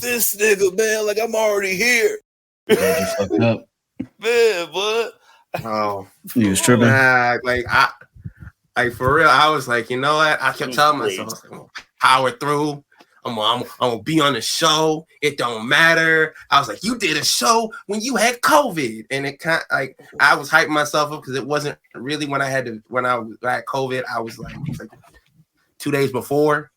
this nigga, man. Like, I'm already here. Yeah, you fucked up. Man, what? Oh, You was tripping? nah, like for real, I was like, you know what? I kept telling myself, I was like, I'm gonna power through. I'm gonna be on the show. It don't matter. I was like, you did a show when you had COVID, and it kind like I was hyping myself up because it wasn't really when I had COVID. I was like 2 days before,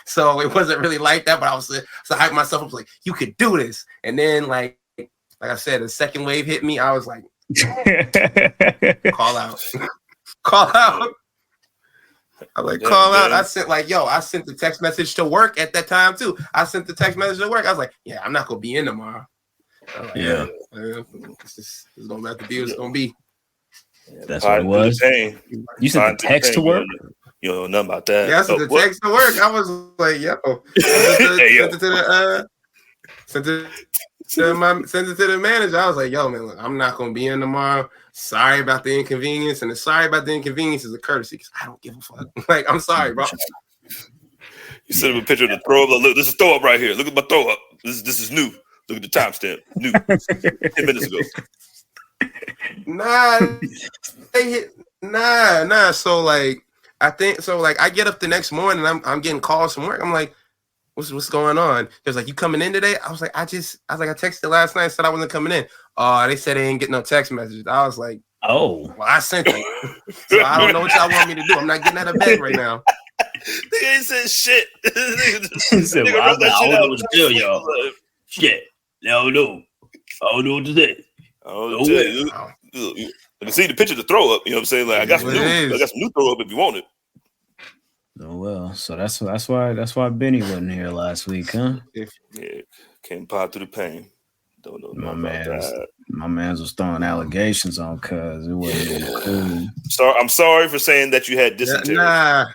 so it wasn't really like that. But I was so hyping myself up. I was like, you could do this, and then like I said, the second wave hit me. I was like, call out. I was like, call out. I sent the text message to work at that time too. I sent the text message to work. I was like, yeah, I'm not gonna be in tomorrow. Like, it's gonna have to be what it's gonna be. That's what it was. You sent the text to work? You don't know nothing about that. Yeah, I sent the text to work. I was like, sent it to the manager. I was like, yo, man, look, I'm not gonna be in tomorrow. Sorry about the inconvenience, and the sorry about the inconvenience is a courtesy because I don't give a fuck. Like, I'm sorry, bro. You sent him a picture of the throw up. Like, look, this is throw up right here. Look at my throw up. This is new. Look at the timestamp. New. 10 minutes ago. Nah. So like, I get up the next morning. And I'm getting calls from work. I'm like, what's going on? He was like, you coming in today? I was like, I texted last night, said I wasn't coming in. Oh, they said they ain't getting no text messages. I was like, oh, well, I sent it. So I don't know what y'all want me to do. I'm not getting out of bed right now. They ain't said shit. He said, well, I don't know what to tell y'all. Shit. I don't know what to say. You can see the picture of the throw up. You know what I'm saying? Like, I got some new throw up if you want it. Oh well, so that's why Benny wasn't here last week, huh? Yeah, can't pop through the pain. Don't know. My man's was throwing allegations on cuz it wasn't even cool. I'm sorry for saying that you had dysentery. Nah.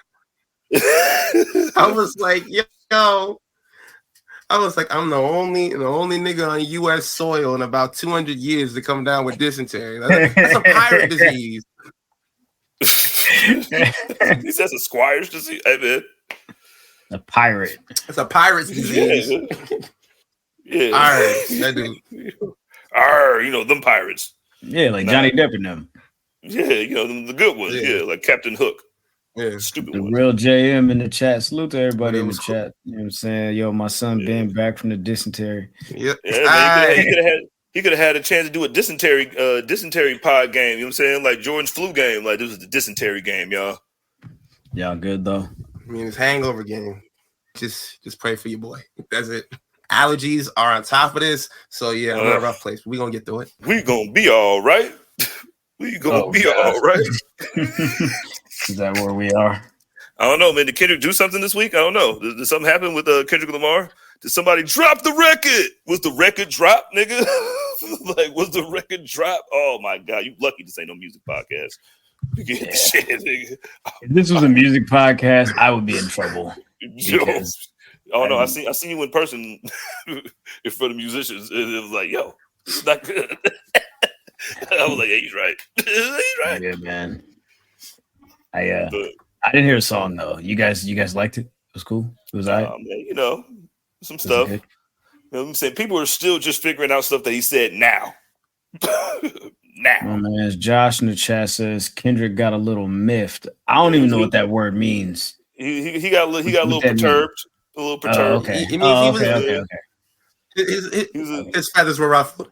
I was like, I'm the only nigga on U.S. soil in about 200 years to come down with dysentery. That's a pirate disease. He says a squire's disease. Hey, man. A pirate. It's a pirate's disease. Yeah. All right, that dude. Them pirates. Yeah, like Johnny Depp and them. Yeah, the good ones. Yeah, like Captain Hook. Yeah, stupid. The real JM in the chat. Salute to everybody in the chat. You know what I'm saying? Yo, my son Ben back from the dysentery. Yep. Yeah, man, he could have had a chance to do a dysentery pod game. You know what I'm saying? Like Jordan's flu game. Like this was the dysentery game, y'all. Y'all good though? I mean, it's hangover game. Just pray for your boy. That's it. Allergies are on top of this. So yeah, I'm in a rough place. We're gonna get through it. We gonna be all right. All right. Is that where we are? I don't know, man. Did Kendrick do something this week? I don't know. Did something happen with Kendrick Lamar? Did somebody drop the record? Was the record drop, nigga? Like, was the record drop? Oh my God, you lucky this ain't no music podcast. You get the shit, nigga. If this was a music podcast, I would be in trouble. Oh no, I seen you in person in front of musicians, and it was like, yo, this is not good. I was like, yeah, he's right. He's right. Yeah, man. I didn't hear a song though. You guys liked it? It was cool. It was alright. Man, some stuff. You know what I'm saying? People are still just figuring out stuff that he said now. My man, Josh in the chat says Kendrick got a little miffed. I don't even know what that word means. He got a little perturbed. A little perturbed. Okay. Okay. His feathers were ruffled.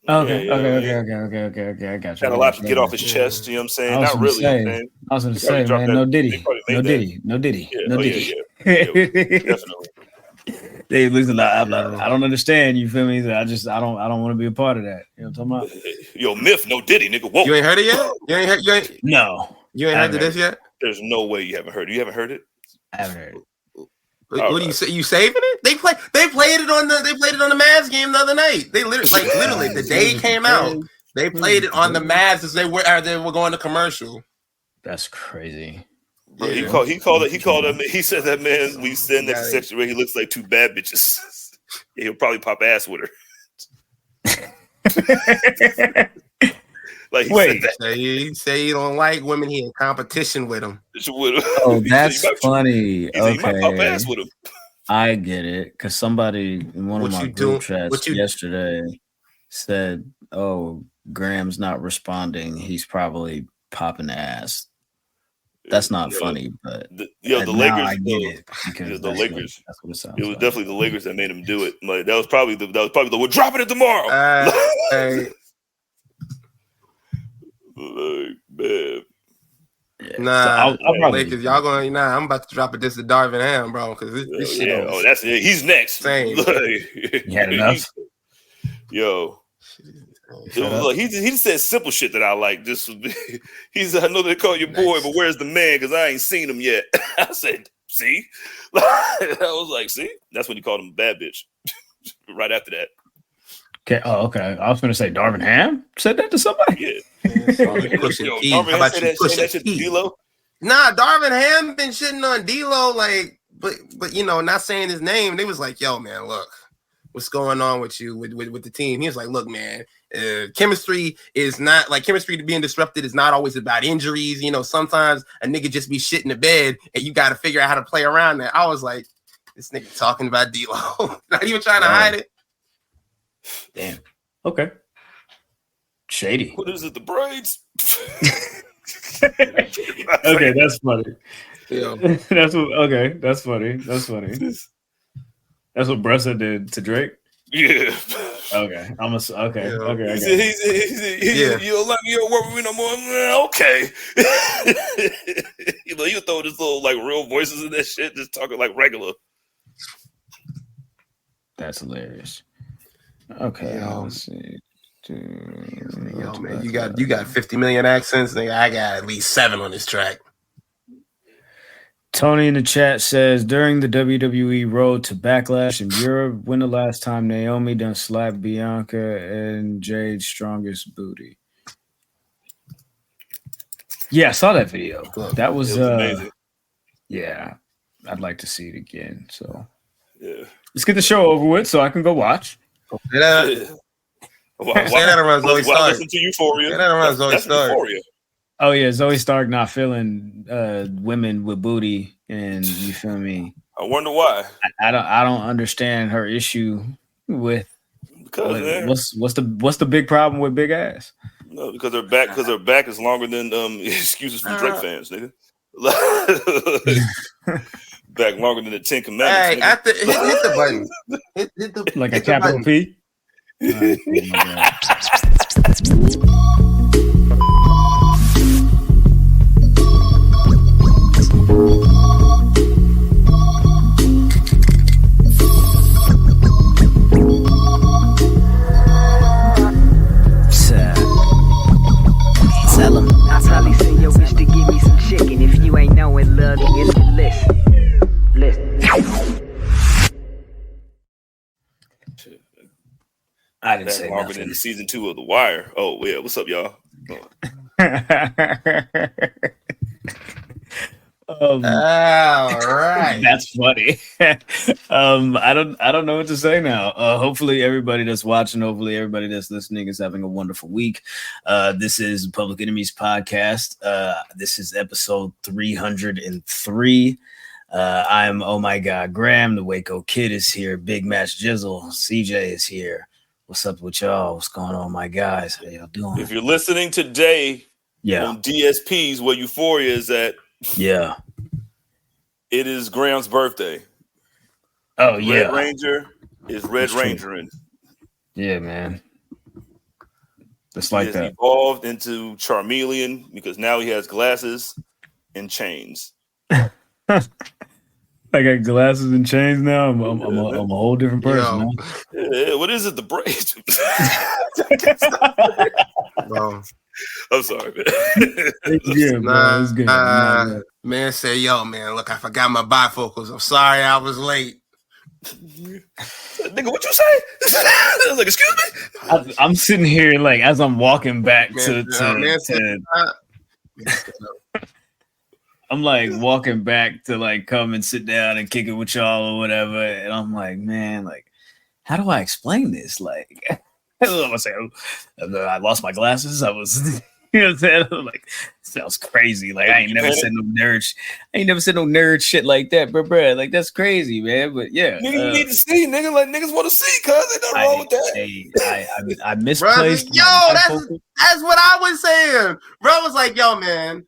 Okay. I got you. Had a lot to get off his chest. You know what I'm saying? Not really. I was going to say, man, no Diddy. Yeah, definitely. They listen. I don't understand. You feel me? I don't want to be a part of that. You know what I'm talking about? Yo, Myth, no Diddy, nigga. Whoa. You ain't heard it yet? No. You ain't heard this yet? There's no way you haven't heard it. You haven't heard it? I haven't heard it. What do you say? You saving it? They played it on the Mavs game the other night. They literally the day it came out. They played it on the Mavs as they were going to commercial. That's crazy. Yeah, he called him. He said that man we stand next to section where he looks like two bad bitches. Yeah, he'll probably pop ass with her. Like he say he don't like women. He in competition with them. Oh, that's funny. Okay, he might pop ass with him. I get it because somebody in one of What my you group do? chats yesterday said, "Oh, Graham's not responding. He's probably popping ass." That's not funny, but the now Lakers. I get it because The Lakers. That's what it sounds It was like. definitely the Lakers that made him do it. Like that was probably the we're dropping it tomorrow. Hey. Like, man. Yeah. Nah, so I'll Lakers, y'all going? Nah, I'm about to drop it. This to Darvin Ham, bro, because this shit. Yeah. Oh, that's it. He's next. Same. You had enough. Yo. Look, he just said simple shit that I like. This was, he said, I know they call you boy, but where's the man? Because I ain't seen him yet. I said, see? I was like, see? That's when you called him a bad bitch. Right after that. Okay. Oh, okay. I was going to say Darvin Ham said that to somebody. Yeah. How about you push that shit to D-Lo? Nah, Darvin Ham been shitting on D-Lo, like, but you know, not saying his name. They was like, yo, man, look, what's going on with you with the team? He was like, look, man, chemistry is not like chemistry being disrupted is not always about injuries. You know, sometimes a nigga just be shit in the bed and you got to figure out how to play around that. I was like, this nigga talking about D-Lo, not even trying to hide it. Damn. Okay. Shady. What is it? The braids? Okay, that's funny. Yeah. That's what. Okay, that's funny. That's funny. That's what Bressa did to Drake. Yeah. Okay. Okay. Yeah. Okay. You don't like me, you don't work with me no more. Okay. You throw this little like real voices in that shit, just talking like regular. That's hilarious. Okay. Yo. Let's see. Yo, man, you got 50 million accents. Nigga, I got at least 7 on this track. Tony in the chat says during the WWE road to Backlash in Europe, when the last time Naomi done slapped Bianca and Jade's strongest booty? Yeah, I saw that video. That was amazing. Yeah, I'd like to see it again. So yeah, let's get the show over with so I can go watch. Say that around Zoe Stark. Listen to Euphoria. Say that around Zoe Stark. Oh yeah, Zoe Stark not feeling women with booty, and you feel me? I wonder why. I don't understand her issue with. Because what's the big problem with big ass? No, because her back is longer than excuses from Drake fans, nigga. Back longer than the 10 Commandments. Hey, hit the button. Hit the like a capital P. Right, Tell him. I probably send your bitch to give me some chicken. If you ain't knowing, love, it's the list. I didn't say longer nothing. than season 2 of The Wire. Oh yeah, what's up, y'all? All right, that's funny. I don't know what to say now. Hopefully everybody that's watching, hopefully everybody that's listening is having a wonderful week. This is Public Enemies Podcast. This is episode 303. I'm oh my god Graham. The Waco Kid is here. Big Match Jizzle. CJ is here. What's up with y'all? What's going on, my guys? How y'all doing? If you're listening today, on DSPs where Euphoria is at, yeah, it is Graham's birthday. Oh yeah, Red Ranger is Red Rangering. Yeah, man. It's like that. Evolved into Charmeleon because now he has glasses and chains. I got glasses and chains now. I'm a whole different person. Man. Yeah, what is it? The braids? Bro. I'm sorry, man. It's good, bro. It's good. Man said, yo, man, look, I forgot my bifocals. I'm sorry I was late. Nigga, what you say? I was like, excuse me? I'm sitting here like as I'm walking back I'm like walking back to like come and sit down and kick it with y'all or whatever. And I'm like, man, like, how do I explain this? Like, I'm gonna say, I lost my glasses. I was You know what I'm saying? Like, sounds crazy. Like, I ain't never said no nerd shit like that, bro. Like, that's crazy, man. But yeah, nigga, you need to see, nigga. Like niggas want to see, cuz ain't nothing wrong with that. I misplaced. Brother, that's what I was saying. Bro was like, yo, man.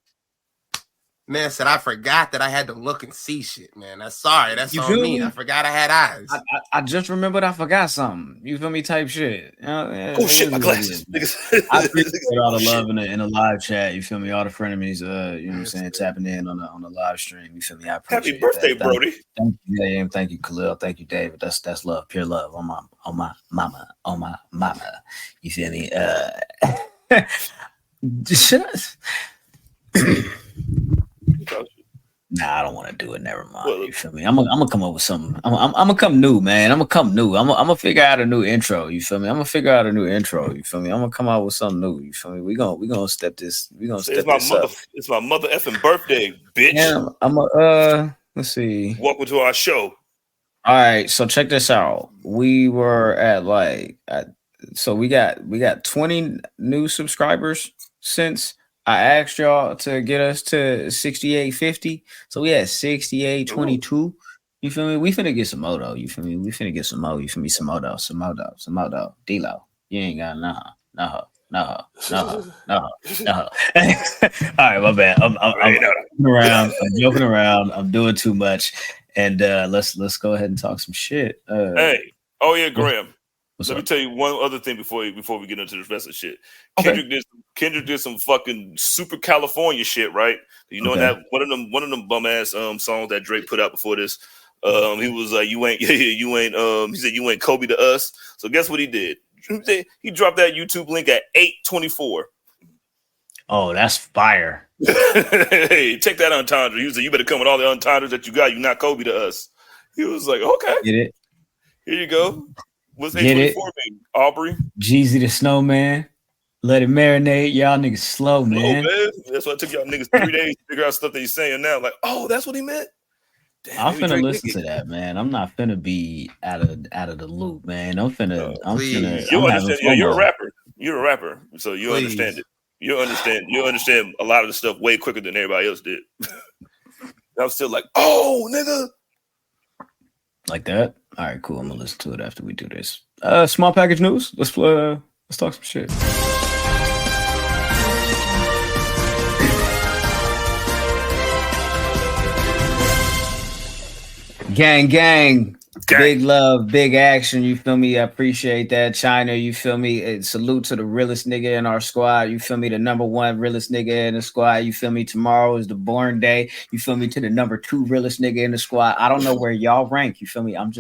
Man said, I forgot that I had to look and see shit, man. That's on me. I forgot I had eyes. I just remembered I forgot something. You feel me? Type shit. Oh shit, my glasses. I appreciate all the love in the live chat. You feel me? All the frenemies, you know what I'm saying, tapping in on the live stream. You feel me? I appreciate Happy birthday, that. Brody. Thank you, Dave. Thank you, Khalil. Thank you, David. That's love, pure love on my mama. You feel me? Nah, I don't want to do it. Never mind. Well, you feel me? I'm gonna come up with something. I'm gonna come new, man. I'm gonna come new. I'm gonna figure out a new intro. You feel me? I'm gonna figure out a new intro. You feel me? I'm gonna come out with something new. You feel me? We gonna step this. We gonna step this up. It's my mother effing birthday, bitch. Yeah, let's see. Welcome to our show. All right, so check this out. We were at so we got 20 new subscribers since I asked y'all to get us to 6850. So we had 6822. You feel me? We finna get some more though. You feel me? We finna get some more. You feel me? Some more though. D-Lo. You ain't got no. All right, my bad. I'm joking around. I'm doing too much. And let's go ahead and talk some shit. Hey, Graham. Let me tell you one other thing before we get into the rest of the shit. Okay. Kendrick did some fucking super California shit, right? You know that one of them bum ass songs that Drake put out before this. He was like, you ain't he said you ain't Kobe to us. So guess what he did? He dropped that YouTube link at 8:24. Oh, that's fire. Hey, take that entendre. He was like, you better come with all the entendres that you got. You're not Kobe to us. He was like, okay. Get it? Here you go. What's 824 mean? Aubrey? Jeezy the Snowman. Let it marinate. Y'all niggas slow, man. That's why it took y'all niggas 3 days to figure out stuff that he's saying now. Like, oh, that's what he meant? Damn, I'm finna listen to that, man. I'm not finna be out of the loop, man. I'm finna. You're a rapper. You're a rapper. So you understand it. You understand a lot of the stuff way quicker than everybody else did. I'm still like, oh, nigga. Like that? All right, cool. I'm gonna listen to it after we do this. Small package news. Let's talk some shit. Gang. Big love, big action. You feel me? I appreciate that. China, you feel me? Salute to the realest nigga in our squad. You feel me? The number one realest nigga in the squad. You feel me? Tomorrow is the born day. You feel me? To the number 2 realest nigga in the squad. I don't know where y'all rank. You feel me? I'm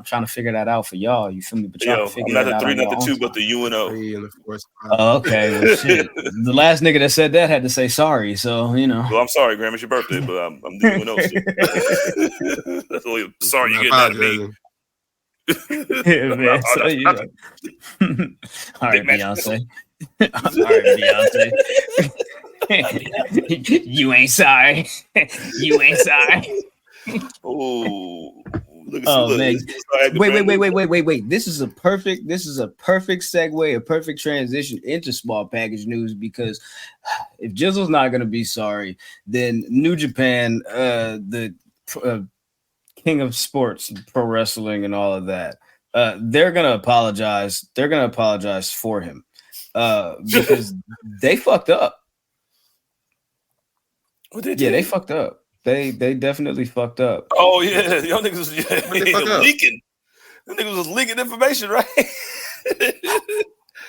trying to figure that out for y'all. You feel me? But y'all figure I'm not the 3, not the 2, but the UNO. Oh, okay. Well, shit. The last nigga that said that had to say sorry. So, you know. Well, I'm sorry, Graham. It's your birthday, but I'm the UNO. That's all sorry you getting out of me. Yeah, man. So, you know. All right, Beyonce. You ain't sorry. You ain't sorry. Oh. Man. Wait. This is a perfect segue, a perfect transition into small package news, because if Jizzle's not going to be sorry, then New Japan, the king of sports, pro wrestling and all of that, they're going to apologize. They're going to apologize for him because they fucked up. They fucked up. They definitely fucked up. Oh yeah, y'all niggas was leaking. Them niggas was leaking information, right?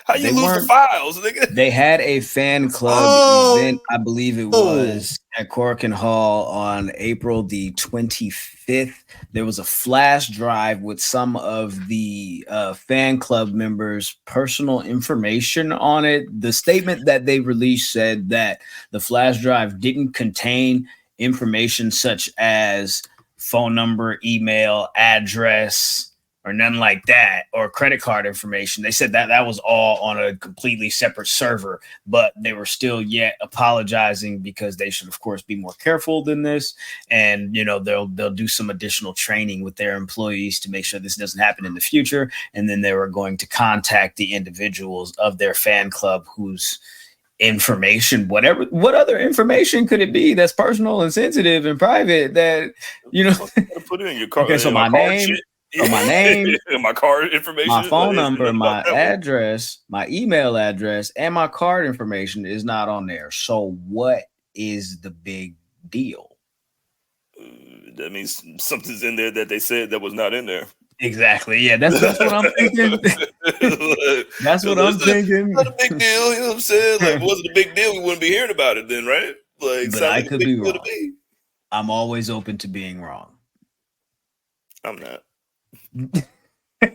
How you lose the files, nigga? They had a fan club event, I believe it was, at Corkin Hall on April the 25th. There was a flash drive with some of the fan club members' personal information on it. The statement that they released said that the flash drive didn't contain information such as phone number, email, address, or nothing like that, or credit card information. They said that was all on a completely separate server, but they were still yet apologizing because they should, of course, be more careful than this. And, you know, they'll do some additional training with their employees to make sure this doesn't happen in the future. And then they were going to contact the individuals of their fan club whose information, whatever. What other information could it be that's personal and sensitive and private that put it in your car? Okay, so my name, my card information, my phone number, my that address, my email address, and my card information is not on there. So what is the big deal? That means something's in there that they said that was not in there. Exactly. Yeah, that's what I'm thinking. That's what I'm thinking. Not a big deal, you know what I'm saying? Like, if it wasn't a big deal, we wouldn't be hearing about it then, right? Like, but I could be wrong. I'm always open to being wrong. I'm not. I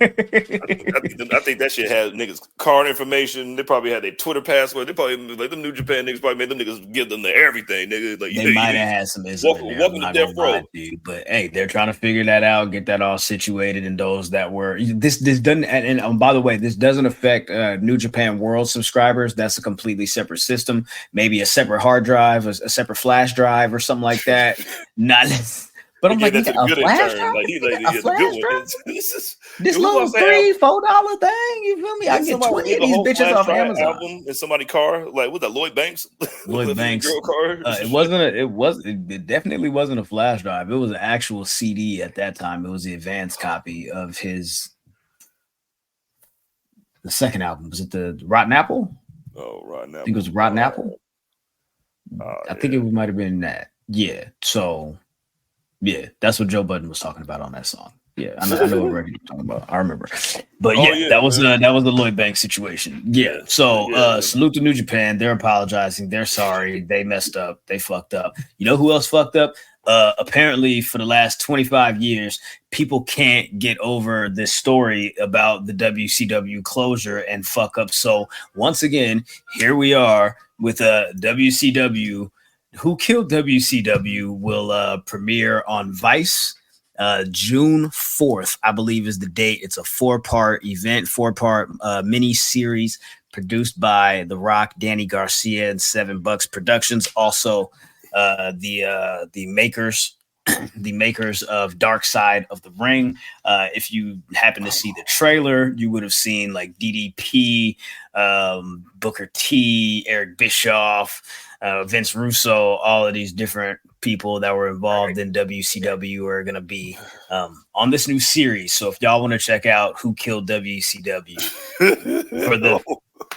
think that shit has niggas' card information. They probably had their Twitter password. They probably like them New Japan niggas probably made them niggas give them everything, nigga. Like they might have had some welcome to death row. But hey, they're trying to figure that out, get that all situated. And those that were this doesn't. And by the way, this doesn't affect New Japan World subscribers. That's a completely separate system. Maybe a separate hard drive, a separate flash drive, or something like that. Not. But I'm like, that's a good flash drive? This little $3-4 thing, you feel me? I get 20 of these bitches off Amazon. Album in somebody's car, like with that Lloyd Banks. Lloyd Banks. Girl car. It definitely wasn't a flash drive. It was an actual CD at that time. It was the advanced copy of the second album. Was it the Rotten Apple? Oh, Rotten Apple. I think it was Rotten Apple. I think it might have been that. Yeah. So. Yeah, that's what Joe Budden was talking about on that song. Yeah, I know what record you're talking about. I remember. But that was the Lloyd Banks situation. Yeah. So salute to New Japan. They're apologizing. They're sorry. They messed up. They fucked up. You know who else fucked up? Apparently for the last 25 years, people can't get over this story about the WCW closure and fuck up. So once again, here we are with WCW. Who Killed WCW will premiere on Vice June 4th, I believe is the date. It's a 4-part event, 4-part mini series produced by The Rock, Danny Garcia, and Seven Bucks Productions. Also, the makers of Dark Side of the Ring. If you happen to see the trailer, you would have seen like DDP, Booker T, Eric Bischoff, Vince Russo, all of these different people that were involved in WCW are going to be on this new series. So if y'all want to check out Who Killed WCW for the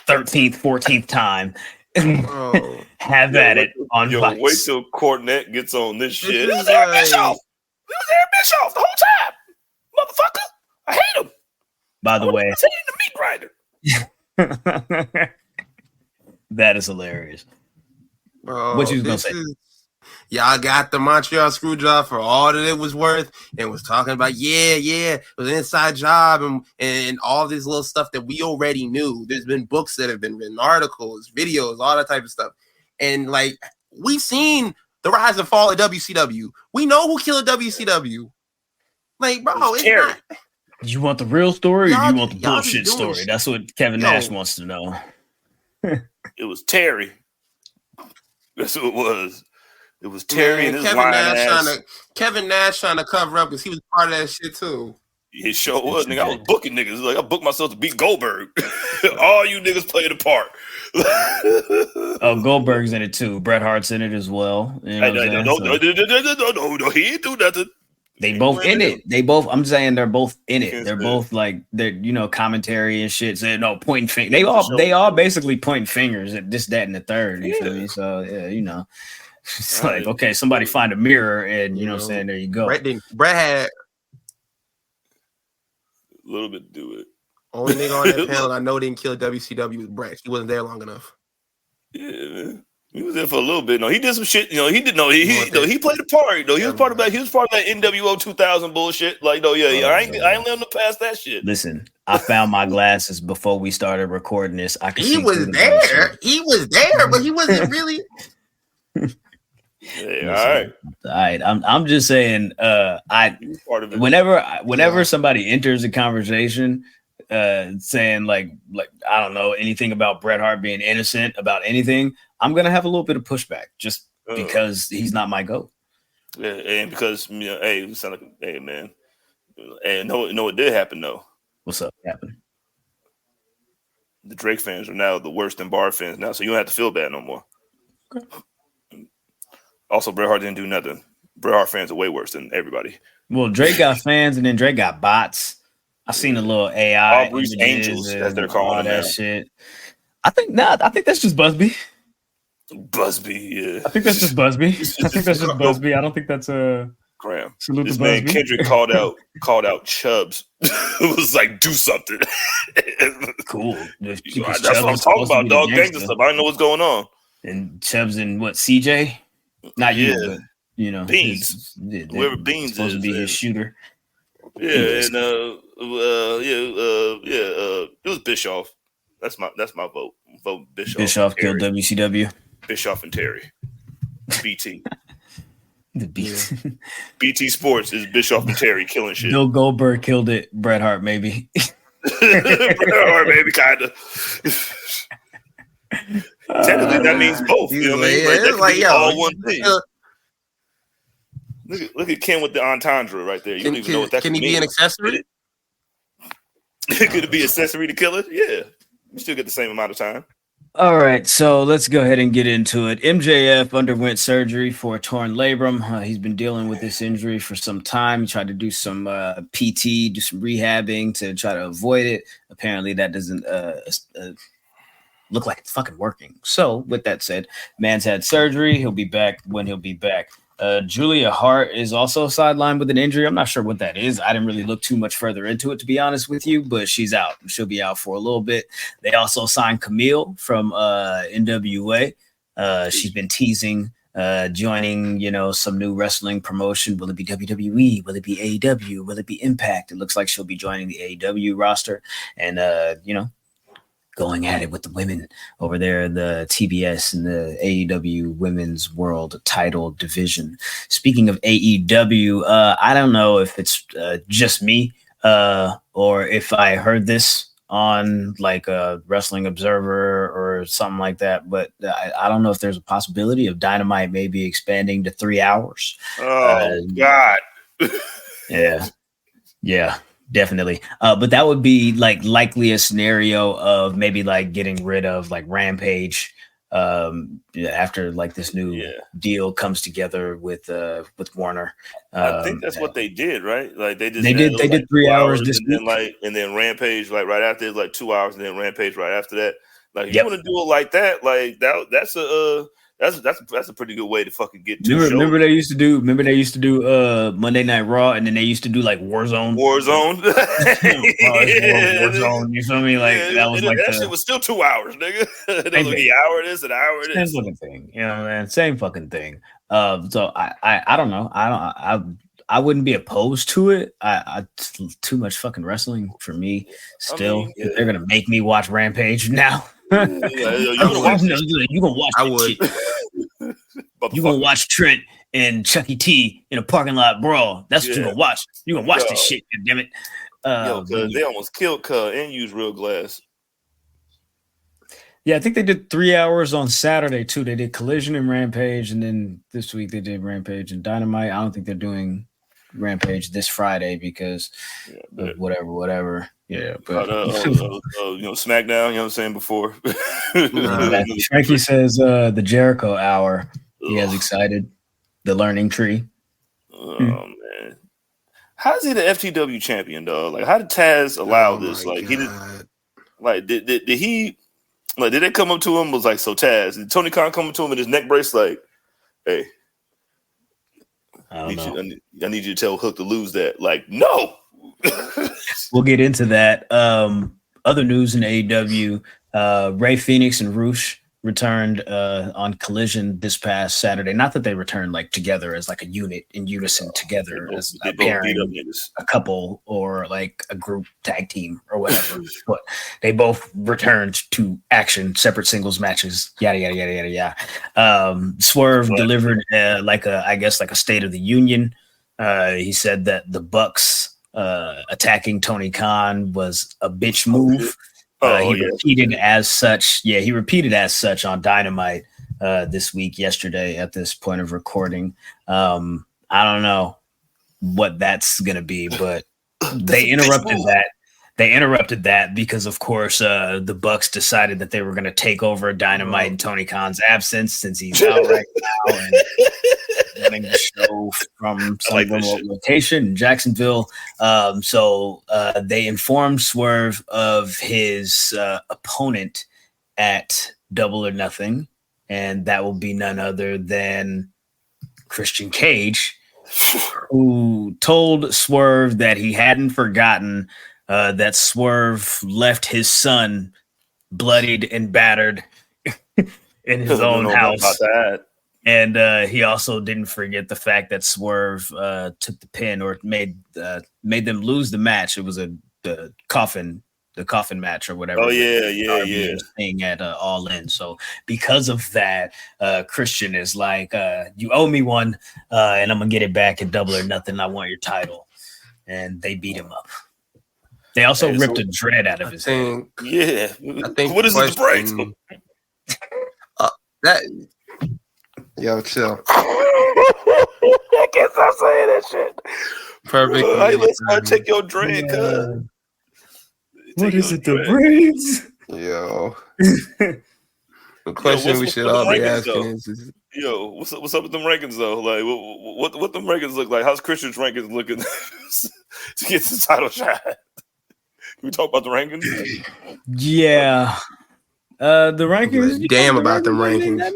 13th, 14th time, have at it on Vice. Wait till Cornette gets on this shit. It was Eric Bischoff. It was Eric Bischoff the whole time. Motherfucker. I hate him. By the way, the meat grinder. That is hilarious. Bro, what you was gonna say? Y'all got the Montreal Screwjob for all that it was worth, and was talking about it was an inside job and all this little stuff that we already knew. There's been books that have been written, articles, videos, all that type of stuff, and like we've seen the rise and fall of WCW. We know who killed WCW. Like, bro, it's not. You want the real story, or do you want the bullshit story? That's what Kevin Nash wants to know. It was Terry. That's what it was. It was Terry and his Kevin Nash trying to cover up because he was part of that shit too. His show was, nigga. I was booking niggas. Like, I booked myself to beat Goldberg. All you niggas played a part. Goldberg's in it too. Bret Hart's in it as well. You know no, he didn't do nothing. They both in it. I'm saying they're both in it. They're both like they're commentary and shit. Saying no pointing fingers. They all basically pointing fingers at this, that, and the third. You feel me? So yeah, it's like okay, somebody find a mirror and you know what I'm saying. There you go. Bret had a little bit to do with it. Only nigga on that panel I know didn't kill WCW was Bret. He wasn't there long enough. Yeah, man. He was there for a little bit. No, he did some shit. He didn't know. He played a part. He was part of that. He was part of that NWO 2000 bullshit. Like, I ain't letting him pass that shit. Listen, I found my glasses before we started recording this. He was there. He was there, but he wasn't really. Yeah, all right. I'm just saying. Whenever somebody enters a conversation, saying like I don't know anything about Bret Hart being innocent about anything, I'm gonna have a little bit of pushback just because he's not my GOAT. Yeah, and because hey, we sound like hey man, and no, it did happen though. What's up? Happened? the Drake fans are now the worst than Bar fans now, so you don't have to feel bad no more. Okay. Also, Bret Hart didn't do nothing. Bret Hart fans are way worse than everybody. Well, Drake got fans, and then Drake got bots. I seen a little AI. Aubrey's Angels, as they're calling them now. Shit. I think that's just Busby. Busby, yeah. I think that's just Busby. I think that's just Busby. I don't think that's a Graham. Salute this to man Busby. Kendrick called out Chubbs. It was like, do something. Cool. That's what I'm talking about, dog. Gangster stuff. I don't know what's going on. And Chubbs and what, CJ? Not you, but you know, Beans. Whoever Beans is supposed to be his shooter. Yeah, and it was Bischoff. That's my vote. Vote Bischoff. Bischoff killed WCW. Bischoff and Terry. BT. The BT. BT Sports is Bischoff and Terry killing shit. Bill Goldberg killed it. Bret Hart, maybe. Bret Hart, maybe, kind of. Technically, that means both. You know what I mean? Like, that could be all one thing. Look at Ken with the entendre right there. You don't even know what that can he be an accessory? Could it be accessory to kill it? Yeah. You still get the same amount of time. All right, so let's go ahead and get into it. MJF underwent surgery for a torn labrum. He's been dealing with this injury for some time. He tried to do some PT, do some rehabbing to try to avoid it. Apparently, that doesn't look like it's fucking working. So, with that said, man's had surgery. He'll be back when he'll be back. Julia Hart is also sidelined with an injury. I'm not sure what that is. I didn't really look too much further into it, to be honest with you, but she's out. She'll be out for a little bit. They also signed Camille from NWA. She's been teasing joining, some new wrestling promotion. Will it be WWE? Will it be AEW? Will it be Impact? It looks like she'll be joining the AEW roster and, going at it with the women over there, the TBS and the AEW Women's World Title Division. Speaking of AEW, I don't know if it's just me or if I heard this on like a Wrestling Observer or something like that, but I don't know if there's a possibility of Dynamite maybe expanding to 3 hours. Oh, God. Yeah. Definitely. But that would be like likely a scenario of maybe like getting rid of like Rampage after like this new deal comes together with Warner. I think that's what they did, right? Like they did 3 hours this week. And then Rampage like right after it, like 2 hours, and then Rampage right after that. Like if you want to do it like that, like that's a pretty good way to fucking get to. Remember they used to do Monday Night Raw, and then they used to do like Warzone. Warzone. Warzone. You feel me? Like that was like that shit was still 2 hours, nigga. It was like an hour this, an hour this. Same fucking thing. You know, man. Same fucking thing. So I don't know. I wouldn't be opposed to it. I too much fucking wrestling for me. Still, they're gonna make me watch Rampage now. You gonna watch. I would. You gonna watch Trent and Chucky T in a parking lot brawl. That's what you gonna watch. You gonna watch this shit. Damn it! They almost killed Cuz and used real glass. Yeah, I think they did 3 hours on Saturday too. They did Collision and Rampage, and then this week they did Rampage and Dynamite. I don't think they're doing Rampage this Friday because of whatever. Yeah, but SmackDown. You know what I'm saying before. Frankie says the Jericho Hour. He has excited. The Learning Tree. Oh man, how's he the FTW champion, dog? Like, how did Taz allow this? Like, he did. Like, did he? Like, did they come up to him? Was like, so Taz? Did Tony Khan come up to him in his neck brace? Like, hey, I need you to tell Hook to lose that. Like, no. We'll get into that. Other news in AEW, Ray Phoenix and Roosh returned on Collision this past Saturday. Not that they returned like together as like a unit in unison together as a pairing, a couple or like a group tag team or whatever, but they both returned to action, separate singles matches, yada yada yada yada yada. Swerve delivered like a State of the Union. He said that the Bucks attacking Tony Khan was a bitch move. He repeated as such. Yeah, he repeated as such on Dynamite this week, yesterday at this point of recording. I don't know what that's gonna be, but they interrupted that. they interrupted that because, of course, the Bucks decided that they were going to take over Dynamite in Tony Khan's absence since he's out right now and running the show from some remote location in Jacksonville. So they informed Swerve of his opponent at Double or Nothing, and that will be none other than Christian Cage, who told Swerve that he hadn't forgotten that Swerve left his son bloodied and battered in his own house. About that. And he also didn't forget the fact that Swerve took the pin or made them lose the match. It was the coffin match or whatever. Oh yeah. Thing at All In. So because of that, Christian is like, you owe me one, and I'm gonna get it back at Double or Nothing. I want your title, and they beat him up. They also ripped a dread out of his head. Yeah, I think. What is it? The braids? That. Yo, chill. I can't stop saying that shit. Perfect. Hey, let's take your dread, cuz. What is it? The braids? Yo. The question we should all be asking is, yo, what's up with them rankings though? Like, what them rankings look like? How's Christian's rankings looking to get the title shot? Can we talk about the rankings? Yeah. The rankings. Damn about them rankings.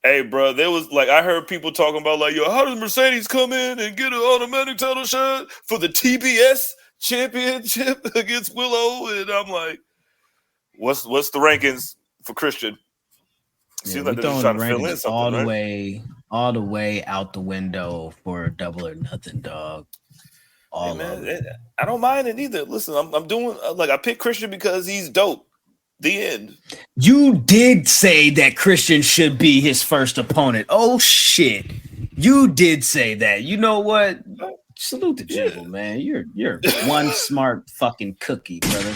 Hey, bro, there was like I heard people talking about like, yo, how does Mercedes come in and get an automatic title shot for the TBS championship against Willow? And I'm like, what's the rankings for Christian? Yeah, like they're just trying to fill in something, all the way out the window for Double or Nothing, dog. Hey, man, I don't mind it either. Listen, I'm doing like I picked Christian because he's dope. The end. You did say that Christian should be his first opponent. Oh shit. You did say that. You know what? Salute to Jiggle, man. You're one smart fucking cookie, brother.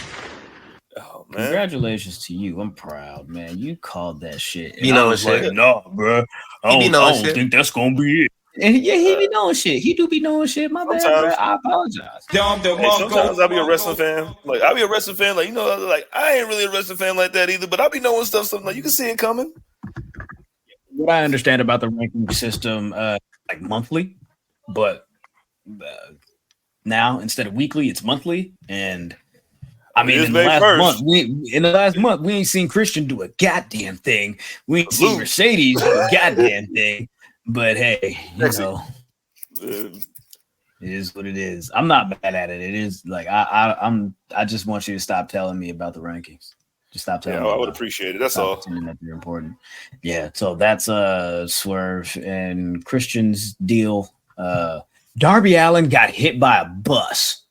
Oh man. Congratulations to you. I'm proud, man. You called that shit. You know shit. Like, no, bro. I don't think that's gonna be it. And yeah, he be knowing shit. He do be knowing shit. My bad, bro. I apologize. Hey, sometimes I'll be a wrestling fan. Like I'll be a wrestling fan. Like, you know, like I ain't really a wrestling fan like that either. But I'll be knowing stuff. Like you can see it coming. What I understand about the ranking system, like monthly, but now instead of weekly, it's monthly. And I mean, in the last month, we ain't seen Christian do a goddamn thing. We ain't seen Mercedes do a goddamn thing. But hey, you know, it is what it is. I'm not bad at it. It is like I just want you to stop telling me about the rankings. Just stop telling me. I would appreciate it. That's all. That you're important. Yeah. So that's Swerve and Christian's deal. Darby Allin got hit by a bus.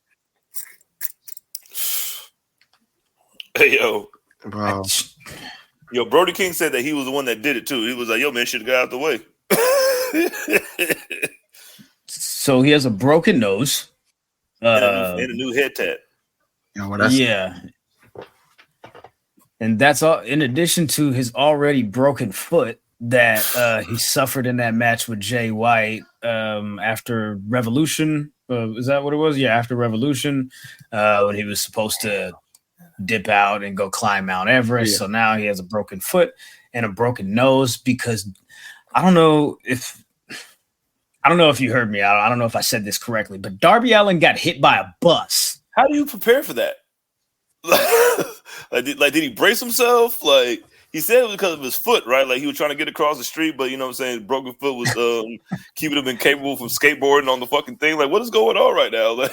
Hey yo, bro. Yo, Brody King said that he was the one that did it too. He was like, "Yo, man, should have got out the way." So he has a broken nose and a new head tat. Yeah, and that's all. In addition to his already broken foot that he suffered in that match with Jay White after Revolution. Is that what it was? Yeah, after Revolution, when he was supposed to dip out and go climb Mount Everest. Yeah. So now he has a broken foot and a broken nose because I don't know if you heard me. I don't know if I said this correctly, but Darby Allin got hit by a bus. How do you prepare for that? Did he brace himself? Like he said it was because of his foot, right? Like he was trying to get across the street, but you know what I'm saying? His broken foot was keeping him incapable from skateboarding on the fucking thing. Like what is going on right now? Like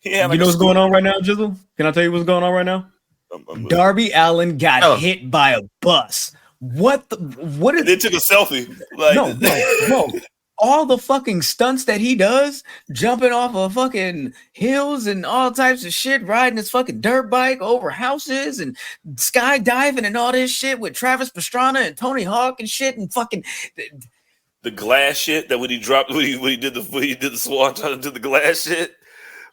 you know what's going on right now, Jizzle? Can I tell you what's going on right now? Darby Allin got hit by a bus. What is? They took a selfie. Like, no. All the fucking stunts that he does, jumping off of fucking hills and all types of shit, riding his fucking dirt bike over houses and skydiving and all this shit with Travis Pastrana and Tony Hawk and shit and fucking the glass shit that when he did the swan into the glass shit.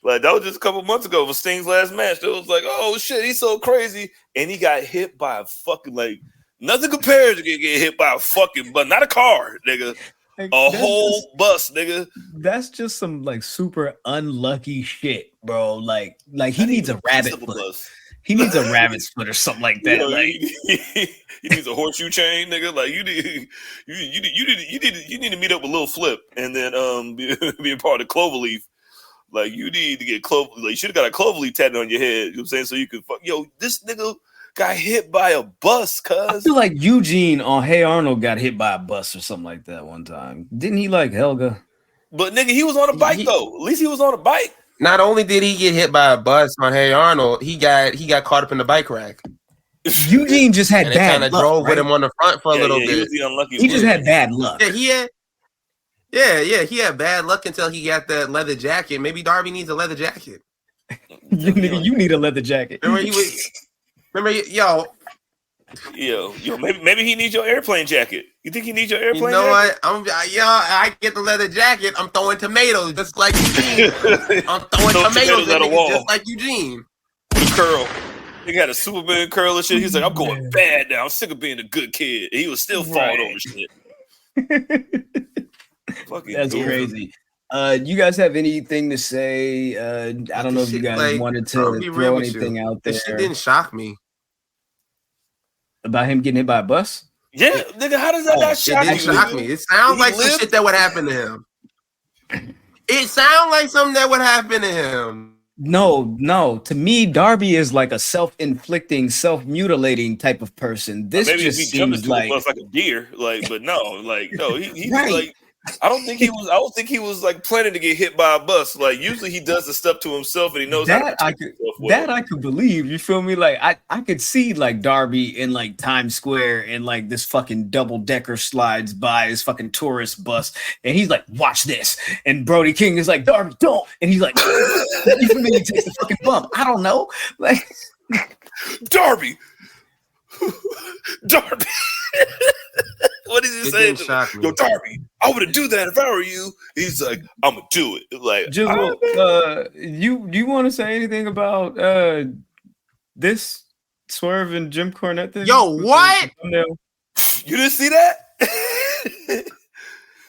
Like that was just a couple months ago for Sting's last match. It was like, oh shit, he's so crazy, and he got hit by a fucking like nothing compares to get hit by a fucking, but not a car, nigga. Like, A whole bus, nigga. That's just some like super unlucky shit, bro. Like he needs a rabbit foot. Bus. He needs a rabbit's foot or something like that. Yo, like he needs a horseshoe chain, nigga. Like you need to meet up with Lil Flip and then be a part of Cloverleaf. Like you need to get Clover. Like you should have got a Cloverleaf tattoo on your head. You know what I'm saying? So you could fuck. Yo, this nigga got hit by a bus, cuz. I feel like Eugene on Hey Arnold got hit by a bus or something like that one time. Didn't he like Helga? But nigga, he was on a bike though. At least he was on a bike. Not only did he get hit by a bus on Hey Arnold, he got caught up in the bike rack. Eugene just had bad luck. Drove right? with him on the front for a little bit. He was the unlucky He just had bad luck. Yeah, he had bad luck until he got that leather jacket. Maybe Darby needs a leather jacket. You need a leather jacket. Maybe he needs your airplane jacket. You think he needs your airplane jacket? You know what? I get the leather jacket. I'm throwing tomatoes just like Eugene. I'm throwing tomatoes at a wall just like Eugene. With a curl. He got a Superman curl and shit. He's like, I'm going bad now. I'm sick of being a good kid. And he was still falling over shit. That's crazy. You guys have anything to say? I don't know if you guys wanted to throw anything out there. This shit didn't shock me. About him getting hit by a bus? Yeah, nigga, how does that not shock you? It didn't shock me. It sounds like some shit that would happen to him. It sounds like something that would happen to him. No. To me, Darby is like a self-inflicting, self-mutilating type of person. This maybe just if he jumped seems into like a deer, but no, he right. Like. I don't think he was like planning to get hit by a bus. Like usually he does the stuff to himself and he knows that how to protect himself. I could believe. You feel me? Like I could see like Darby in like Times Square and like this fucking double-decker slides by his fucking tourist bus and he's like, watch this. And Brody King is like, Darby, don't. And he's like, you feel me? He takes the fucking bump. I don't know. Like Darby. What did he say? Yo, Darby, I wouldn't do that if I were you. He's like, I'm gonna do it. Like, Jizzle, you want to say anything about this Swerve and Jim Cornette thing? Yo, what? You didn't see that?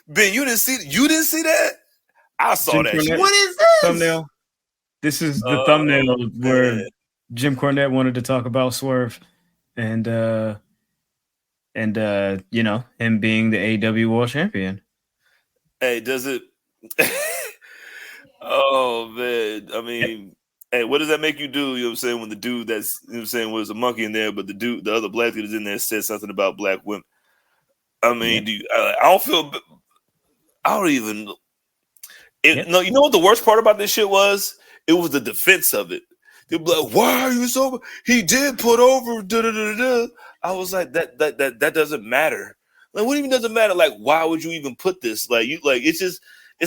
Ben, you didn't see that? I saw Jim that Cornette, shit. What is this? Thumbnail. This is the thumbnail where Jim Cornette wanted to talk about Swerve and you know, him being the AEW World Champion. Hey, does it? Oh man, I mean, hey, what does that make you do? You know what I'm saying? When the dude that's, you know what I'm saying, was a monkey in there, but the other black dude is in there said something about black women. I mean, I don't even. No, you know what the worst part about this shit was? It was the defense of it. They'd be like, "Why are you so?" He did put over. I was like, that doesn't matter. Like, what even doesn't matter? Like, why would you even put this? Like, it's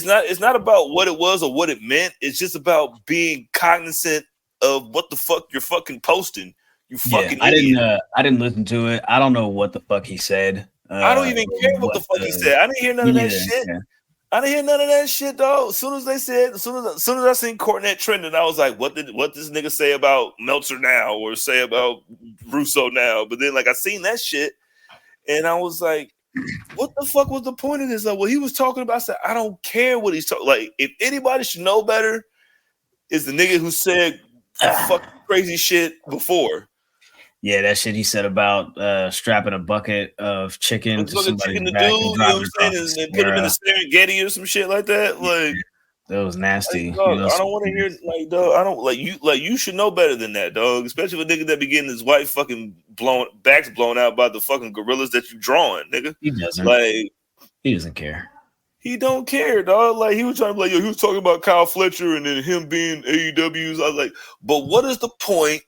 not about what it was or what it meant. It's just about being cognizant of what the fuck you're fucking posting. You fucking idiot. I didn't listen to it. I don't know what the fuck he said. I don't even care what the fuck he said. I didn't hear none of that shit. Yeah. I didn't hear none of that shit, dog. As soon as I seen Cornette trending, I was like, what this nigga say about Meltzer now or say about Russo now? But then, like, I seen that shit, and I was like, what the fuck was the point of this? Like, what he was talking about, I said, I don't care what he's talking. Like, if anybody should know better, is the nigga who said fucking crazy shit before. Yeah, that shit he said about strapping a bucket of chicken to somebody's back and dropping it and put him in the Serengeti or some shit like that. Like, that was nasty. Like, dog, I don't want to hear dog. I don't you should know better than that, dog. Especially with nigga that be getting his wife fucking backs blown out by the fucking gorillas that you drawing, nigga. He doesn't. Like, he doesn't care. He don't care, dog. Like, he was trying to be like, yo, he was talking about Kyle Fletcher and then him being AEW's. I was like, but what is the point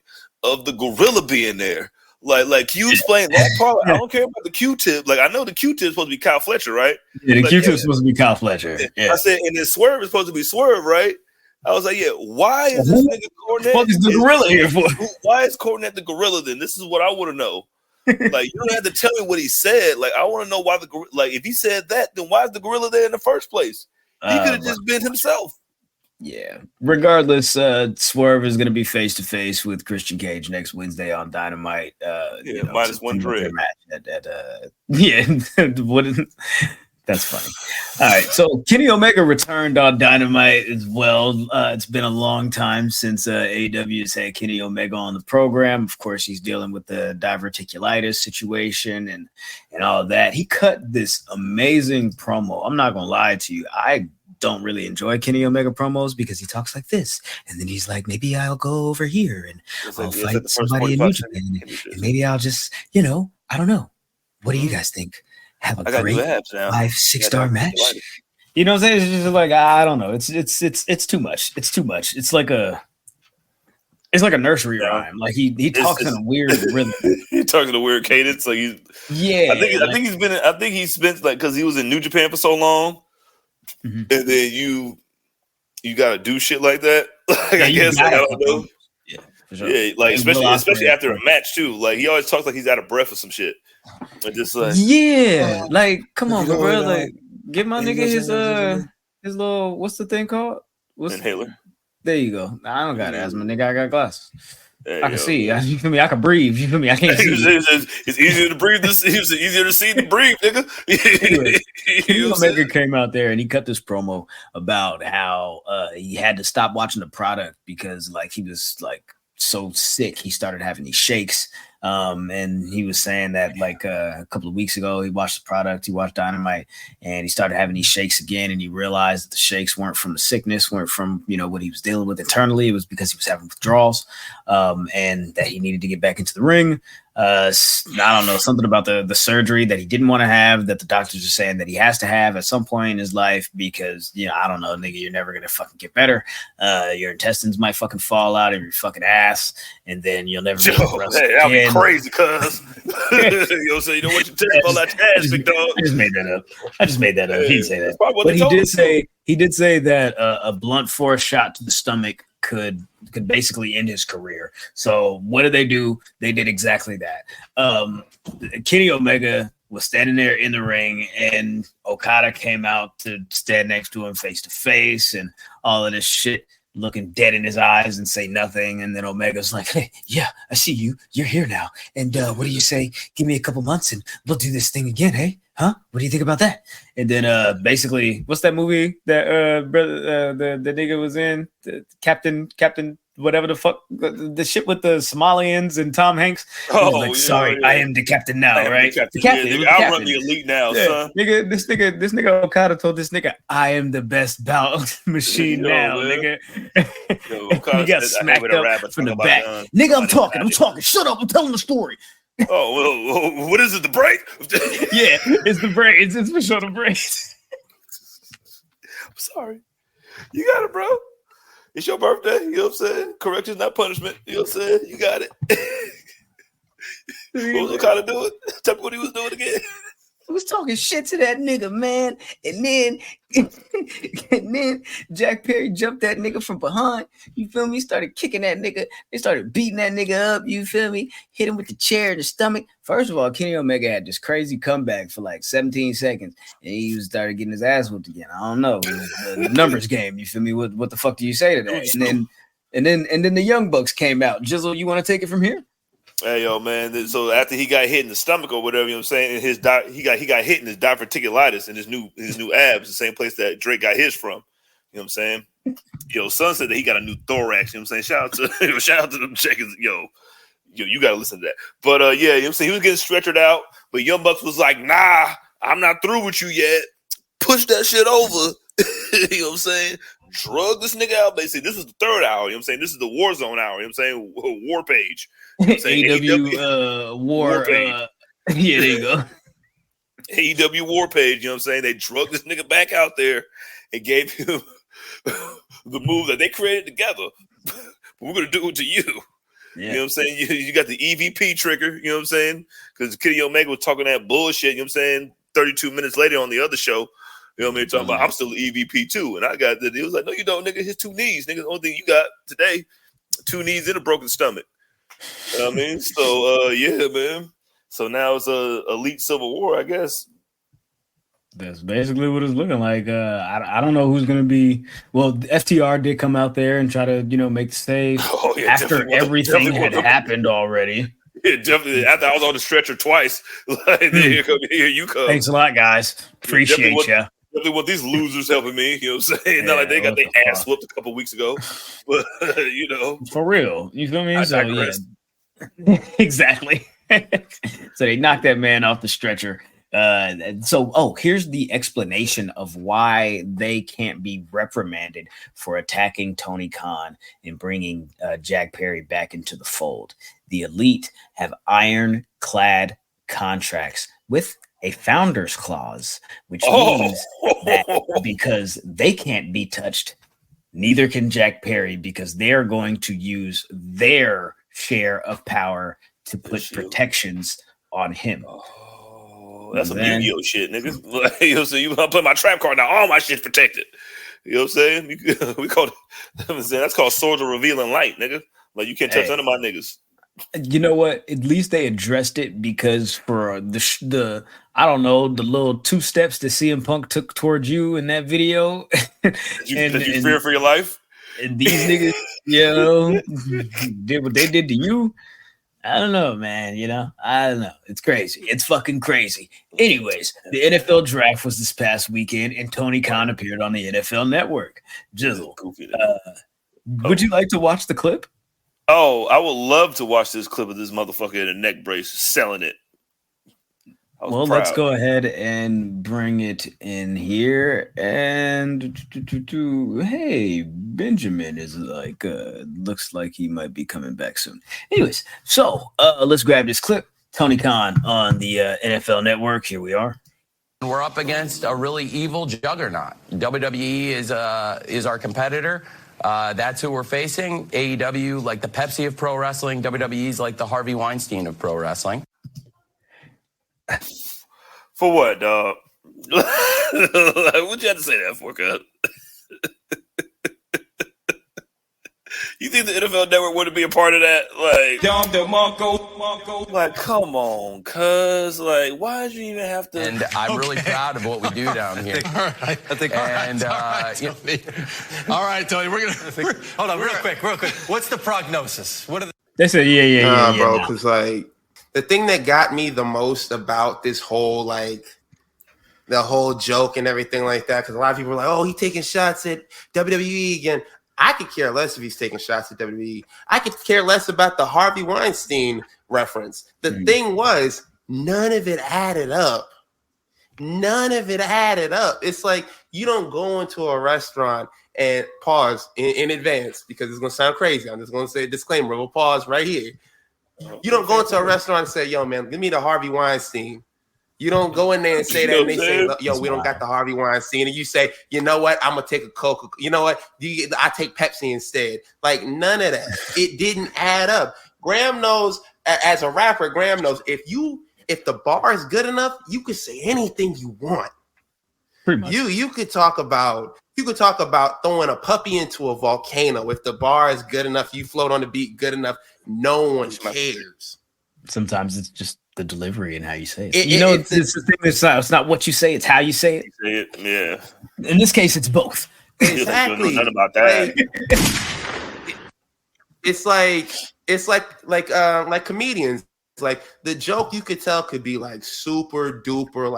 of the gorilla being there? Like, can you explain that part? I don't care about the Q-tip. Like, I know the Q-tip is supposed to be Kyle Fletcher, right? Yeah, the Q-tip is supposed to be Kyle Fletcher. Yeah. I said, and then Swerve is supposed to be Swerve, right? I was like, yeah, why is this nigga Cornette? What is the gorilla here for? Why is Cornette the gorilla then? This is what I want to know. Like, you don't have to tell me what he said. Like, I want to know why if he said that, then why is the gorilla there in the first place? He could have just been himself. Yeah. Regardless, Swerve is going to be face to face with Christian Cage next Wednesday on Dynamite. Minus one dread. Yeah. That's funny. All right, so Kenny Omega returned on Dynamite as well. It's been a long time since AEW has had Kenny Omega on the program. Of course, he's dealing with the diverticulitis situation and all of that. He cut this amazing promo. I'm not gonna lie to you. I don't really enjoy Kenny Omega promos because he talks like this, and then he's like, maybe I'll go over here and I'll fight somebody in New Japan, and maybe I'll just, I don't know. What do you guys think? Have a great 5-6-star match. You know what I'm saying? It's just like, I don't know. It's too much. It's too much. It's like a nursery rhyme. Like he talks in a weird rhythm. He talks in a weird cadence. Like I think he's spent like because he was in New Japan for so long, and then you gotta do shit like that. Like I guess I don't know. Yeah, for sure. Yeah, like especially after a match too. Like he always talks like he's out of breath or some shit. Like just like like come on, bro. Like give my nigga his little what's the thing called? Inhaler. There you go. I don't got asthma, nigga. I got glasses. I can see. You feel me? I can breathe. You feel me? I can't see. It's easier to breathe. It's easier to see than breathe, nigga. Anyway, Omega came out there and he cut this promo about how he had to stop watching the product because like he was like so sick. He started having these shakes. And he was saying that like a couple of weeks ago, he watched the product, he watched Dynamite, and he started having these shakes again. And he realized that the shakes weren't from the sickness, weren't from, what he was dealing with internally. It was because he was having withdrawals, and that he needed to get back into the ring. I don't know, something about the surgery that he didn't want to have, that the doctors are saying that he has to have at some point in his life because, I don't know, nigga, you're never going to fucking get better. Your intestines might fucking fall out of your fucking ass, and then you'll never be able to wrestle again. That'll be crazy, cuz. You know what you tell all that ass, big dog. I just made that up. He didn't say that. But he did say that a blunt force shot to the stomach could basically end his career. So what did they do? They did exactly that. Kenny Omega was standing there in the ring, and Okada came out to stand next to him face to face, and all of this shit, looking dead in his eyes and say nothing. And then Omega's like, hey, yeah, I see you. You're here now. And what do you say? Give me a couple months and we'll do this thing again, hey? Huh? What do you think about that? And then basically, what's that movie that brother the nigga was in? The Captain whatever the fuck, the shit with the Somalians and Tom Hanks. Like, sorry, I am the captain now, right? The captain. I'll run the elite now, son. Nigga, this nigga Okada told this nigga, I am the best bout machine now, nigga. He got smacked up from the back. Nigga, I'm talking. Shut up, I'm telling the story. Oh, well, what is it? The Braids? Yeah, it's the Braids. It's for sure the Braids. I'm sorry. You got it, bro. It's your birthday. You know what I'm saying? Correction, not punishment. You know what I'm saying? You got it. What was Okada doing? Tell me what he was doing again. He was talking shit to that nigga, man. And then Jack Perry jumped that nigga from behind. You feel me? Started kicking that nigga. They started beating that nigga up. You feel me? Hit him with the chair in the stomach. First of all, Kenny Omega had this crazy comeback for like 17 seconds, and he started getting his ass whooped again. I don't know. It was the numbers game. You feel me? What the fuck do you say to that? And then the Young Bucks came out. Jizzle, you want to take it from here? Hey, yo, man. So after he got hit in the stomach or whatever, you know what I'm saying, and he got hit in his diverticulitis in his new abs, the same place that Drake got his from. You know what I'm saying? Yo, son said that he got a new thorax. You know what I'm saying? Shout out to them checkers. Yo, you gotta listen to that. But yeah, you know what I'm saying? He was getting stretchered out, but Young Bucks was like, nah, I'm not through with you yet. Push that shit over. You know what I'm saying? Drug this nigga out. Basically, this is the third hour. You know what I'm saying? This is the war zone hour. You know what I'm saying? War page. You know AEW war page. Yeah, there you go. AEW war page. You know what I'm saying? They drugged this nigga back out there and gave him the move that they created together. But we're gonna do it to you. Yeah. You know what I'm saying? You got the EVP trigger. You know what I'm saying? Because Kenny Omega was talking that bullshit. You know what I'm saying? 32 minutes later on the other show. You know what I mean? Talking about I'm still EVP too. And I got that. He was like, no, you don't, nigga. His 2 knees. Nigga, the only thing you got today, 2 knees and a broken stomach. You know what I mean? So, yeah, man. So now it's a elite Civil War, I guess. That's basically what it's looking like. I don't know who's going to be. Well, FTR did come out there and try to, make the save after everything had happened already. Yeah, definitely. After I was on the stretcher twice, like, here you come. Thanks a lot, guys. Appreciate you. Definitely want these losers helping me. You know what I'm saying? Not like they got their ass whooped a couple weeks ago, but for real. You feel me? So yeah, exactly. So they knocked that man off the stretcher. Here's the explanation of why they can't be reprimanded for attacking Tony Khan and bringing Jack Perry back into the fold. The Elite have ironclad contracts with a founder's clause, which means that because they can't be touched, neither can Jack Perry, because they're going to use their share of power to put protections on him. That's some Yu-Gi-Oh shit, niggas. Like, you know what I'm saying? You put my trap card now, all my shit's protected. You know what I'm saying? We call it, that's called Swords of Revealing Light, nigga. Like, you can't touch none of my niggas. You know what? At least they addressed it, because for the I don't know, the little 2 steps that CM Punk took towards you in that video. Did you fear for your life? And these niggas, did what they did to you. I don't know, man. I don't know. It's crazy. It's fucking crazy. Anyways, the NFL draft was this past weekend, and Tony Khan appeared on the NFL Network. Jizzle, would you like to watch the clip? Oh, I would love to watch this clip of this motherfucker in a neck brace selling it. Well, let's go ahead and bring it in here. And hey, Benjamin is like, looks like he might be coming back soon. Anyways, so let's grab this clip. Tony Khan on the NFL Network. Here we are. We're up against a really evil juggernaut. WWE is our competitor. That's who we're facing. AEW, like the Pepsi of pro wrestling. WWE's like the Harvey Weinstein of pro wrestling. For what, dog? What'd you have to say that for, cuz? You think the NFL Network wouldn't be a part of that? Like, come on, cuz. Like, why did you even have to? And I'm really proud of what we do down here. I think. All right, Tony. Hold on, real quick. What's the prognosis? What are they said? Yeah, bro. Because like, the thing that got me the most about this whole the whole joke and everything like that, because a lot of people are like, "Oh, he's taking shots at WWE again." I could care less if he's taking shots at WWE. I could care less about the Harvey Weinstein reference. The thing was, none of it added up. It's like you don't go into a restaurant and pause in advance, because it's going to sound crazy. I'm just going to say a disclaimer. We'll pause right here. You don't go into a restaurant and say, "Yo, man, give me the Harvey Weinstein." You don't go in there and say that, and they say, "Yo, we don't got the Harvey Weinstein," and you say, "You know what? I'm gonna take a Coke. You know what? I take Pepsi instead." Like, none of that. It didn't add up. Graham knows, as a rapper, Graham knows if the bar is good enough, you could say anything you want. Pretty much. You could talk about throwing a puppy into a volcano. If the bar is good enough, you float on the beat good enough, no one cares. Sometimes it's just the delivery and how you say it. It's the thing. It's not what you say; it's how you say it. Yeah. In this case, it's both. Exactly. Nothing about that. It's like comedians. Like, the joke, you could tell, could be like super duper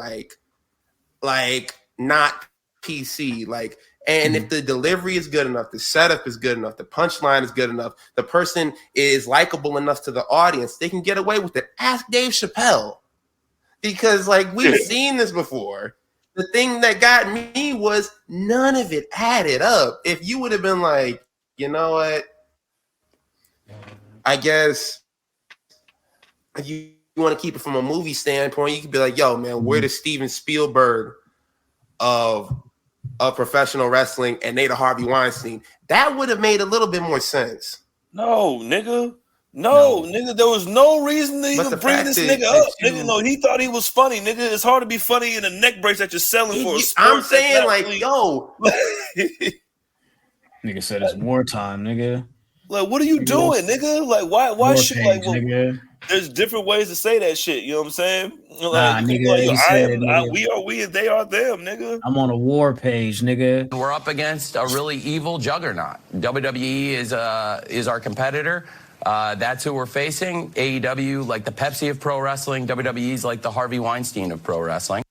like not PC, like. And if the delivery is good enough, the setup is good enough, the punchline is good enough, the person is likable enough to the audience, they can get away with it. Ask Dave Chappelle. Because, like, we've seen this before. The thing that got me was none of it added up. If you would have been like, you know what? I guess if you want to keep it from a movie standpoint, you could be like, yo, man, we're the Steven Spielberg of professional wrestling, and they the Harvey Weinstein. That would have made a little bit more sense. No, nigga. No, nigga. There was no reason to even bring this nigga up. Nigga, no, he thought he was funny, nigga. It's hard to be funny in a neck brace that you're selling for a sport. I'm saying, like, yo. Nigga said it's wartime, nigga. Like, what are you doing, nigga? Like, why should, like, nigga. There's different ways to say that shit. You know what I'm saying? Like, nigga, we are we and they are them, nigga. I'm on a war page, nigga. We're up against a really evil juggernaut. WWE is our competitor. That's who we're facing. AEW, like the Pepsi of pro wrestling. WWE's like the Harvey Weinstein of pro wrestling.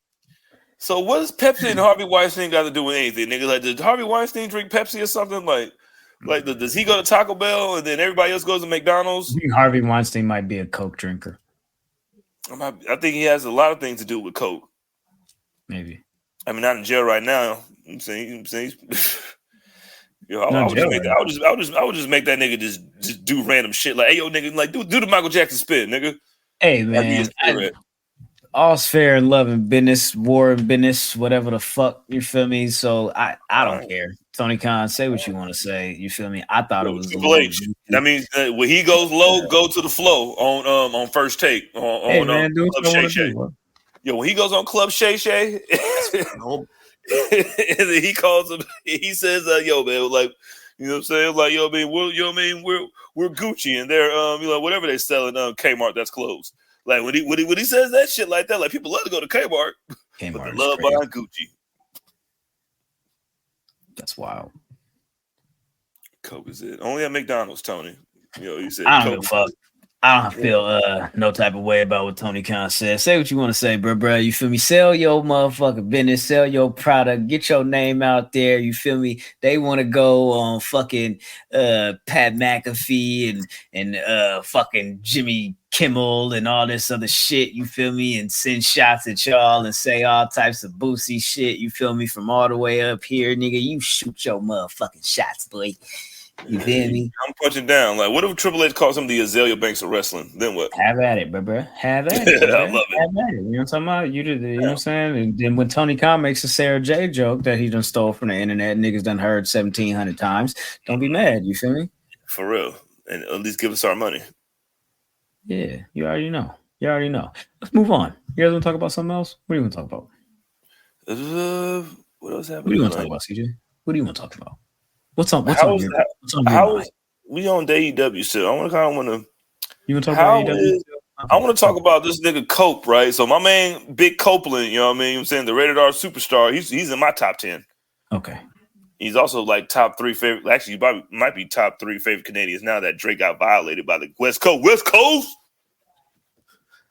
So what does Pepsi and Harvey Weinstein got to do with anything, nigga? Like, did Harvey Weinstein drink Pepsi or something? Like, does he go to Taco Bell and then everybody else goes to McDonald's? I think Harvey Weinstein might be a Coke drinker. I think he has a lot of things to do with Coke. Maybe. I mean, not in jail right now. I'm saying, yo, I would just make that nigga just do random shit. Like, hey, yo, nigga, like do the Michael Jackson spin, nigga. Hey, man. All's fair in love and business, war and business, whatever the fuck, you feel me? So I don't care. Tony Khan, say what you want to say. You feel me? I thought it was Triple H. That means when he goes low, go to the flow on First Take on Club Shay Shay. Yo, when he goes on Club Shay Shay, and then he calls him, he says, "Yo, man, like, you know what I'm saying? Like, yo, man, we're Gucci, and they're whatever they sell in Kmart that's closed." Like when he says that shit like that, like people love to go to Kmart, but they love buying Gucci. That's wild. Coke is it. Only at McDonald's, Tony. You said I don't give a fuck. I don't feel no type of way about what Tony Khan said. Say what you want to say, bro. You feel me? Sell your motherfucking business. Sell your product. Get your name out there. You feel me? They want to go on fucking Pat McAfee and fucking Jimmy Kimmel and all this other shit. You feel me? And send shots at y'all and say all types of boosie shit. You feel me? From all the way up here, nigga. You shoot your motherfucking shots, boy. You feel me? I'm punching down. Like, what if Triple H calls him the Azalea Banks of wrestling? Then what? Have at it, bro. Have at it. I love it. Have at it. You know what I'm talking about? You know what I'm saying? And then when Tony Khan makes a Sarah J joke that he done stole from the internet, niggas done heard 1,700 times. Don't be mad. You feel me? For real. And at least give us our money. Yeah, you already know. Let's move on. You guys want to talk about something else? What do you want to talk about? What else happened? What do you want to talk about, CJ? What do you want to talk about? What's on your mind? We on AEW still? I want to. You want to talk about AEW? I want to talk about this nigga Cope, right? So my man, Big Copeland, you know what I mean? I'm saying the rated R superstar. He's in my top 10. Okay. He's also like top 3 favorite. Actually, he might be top 3 favorite Canadians now that Drake got violated by the West Coast. West Coast.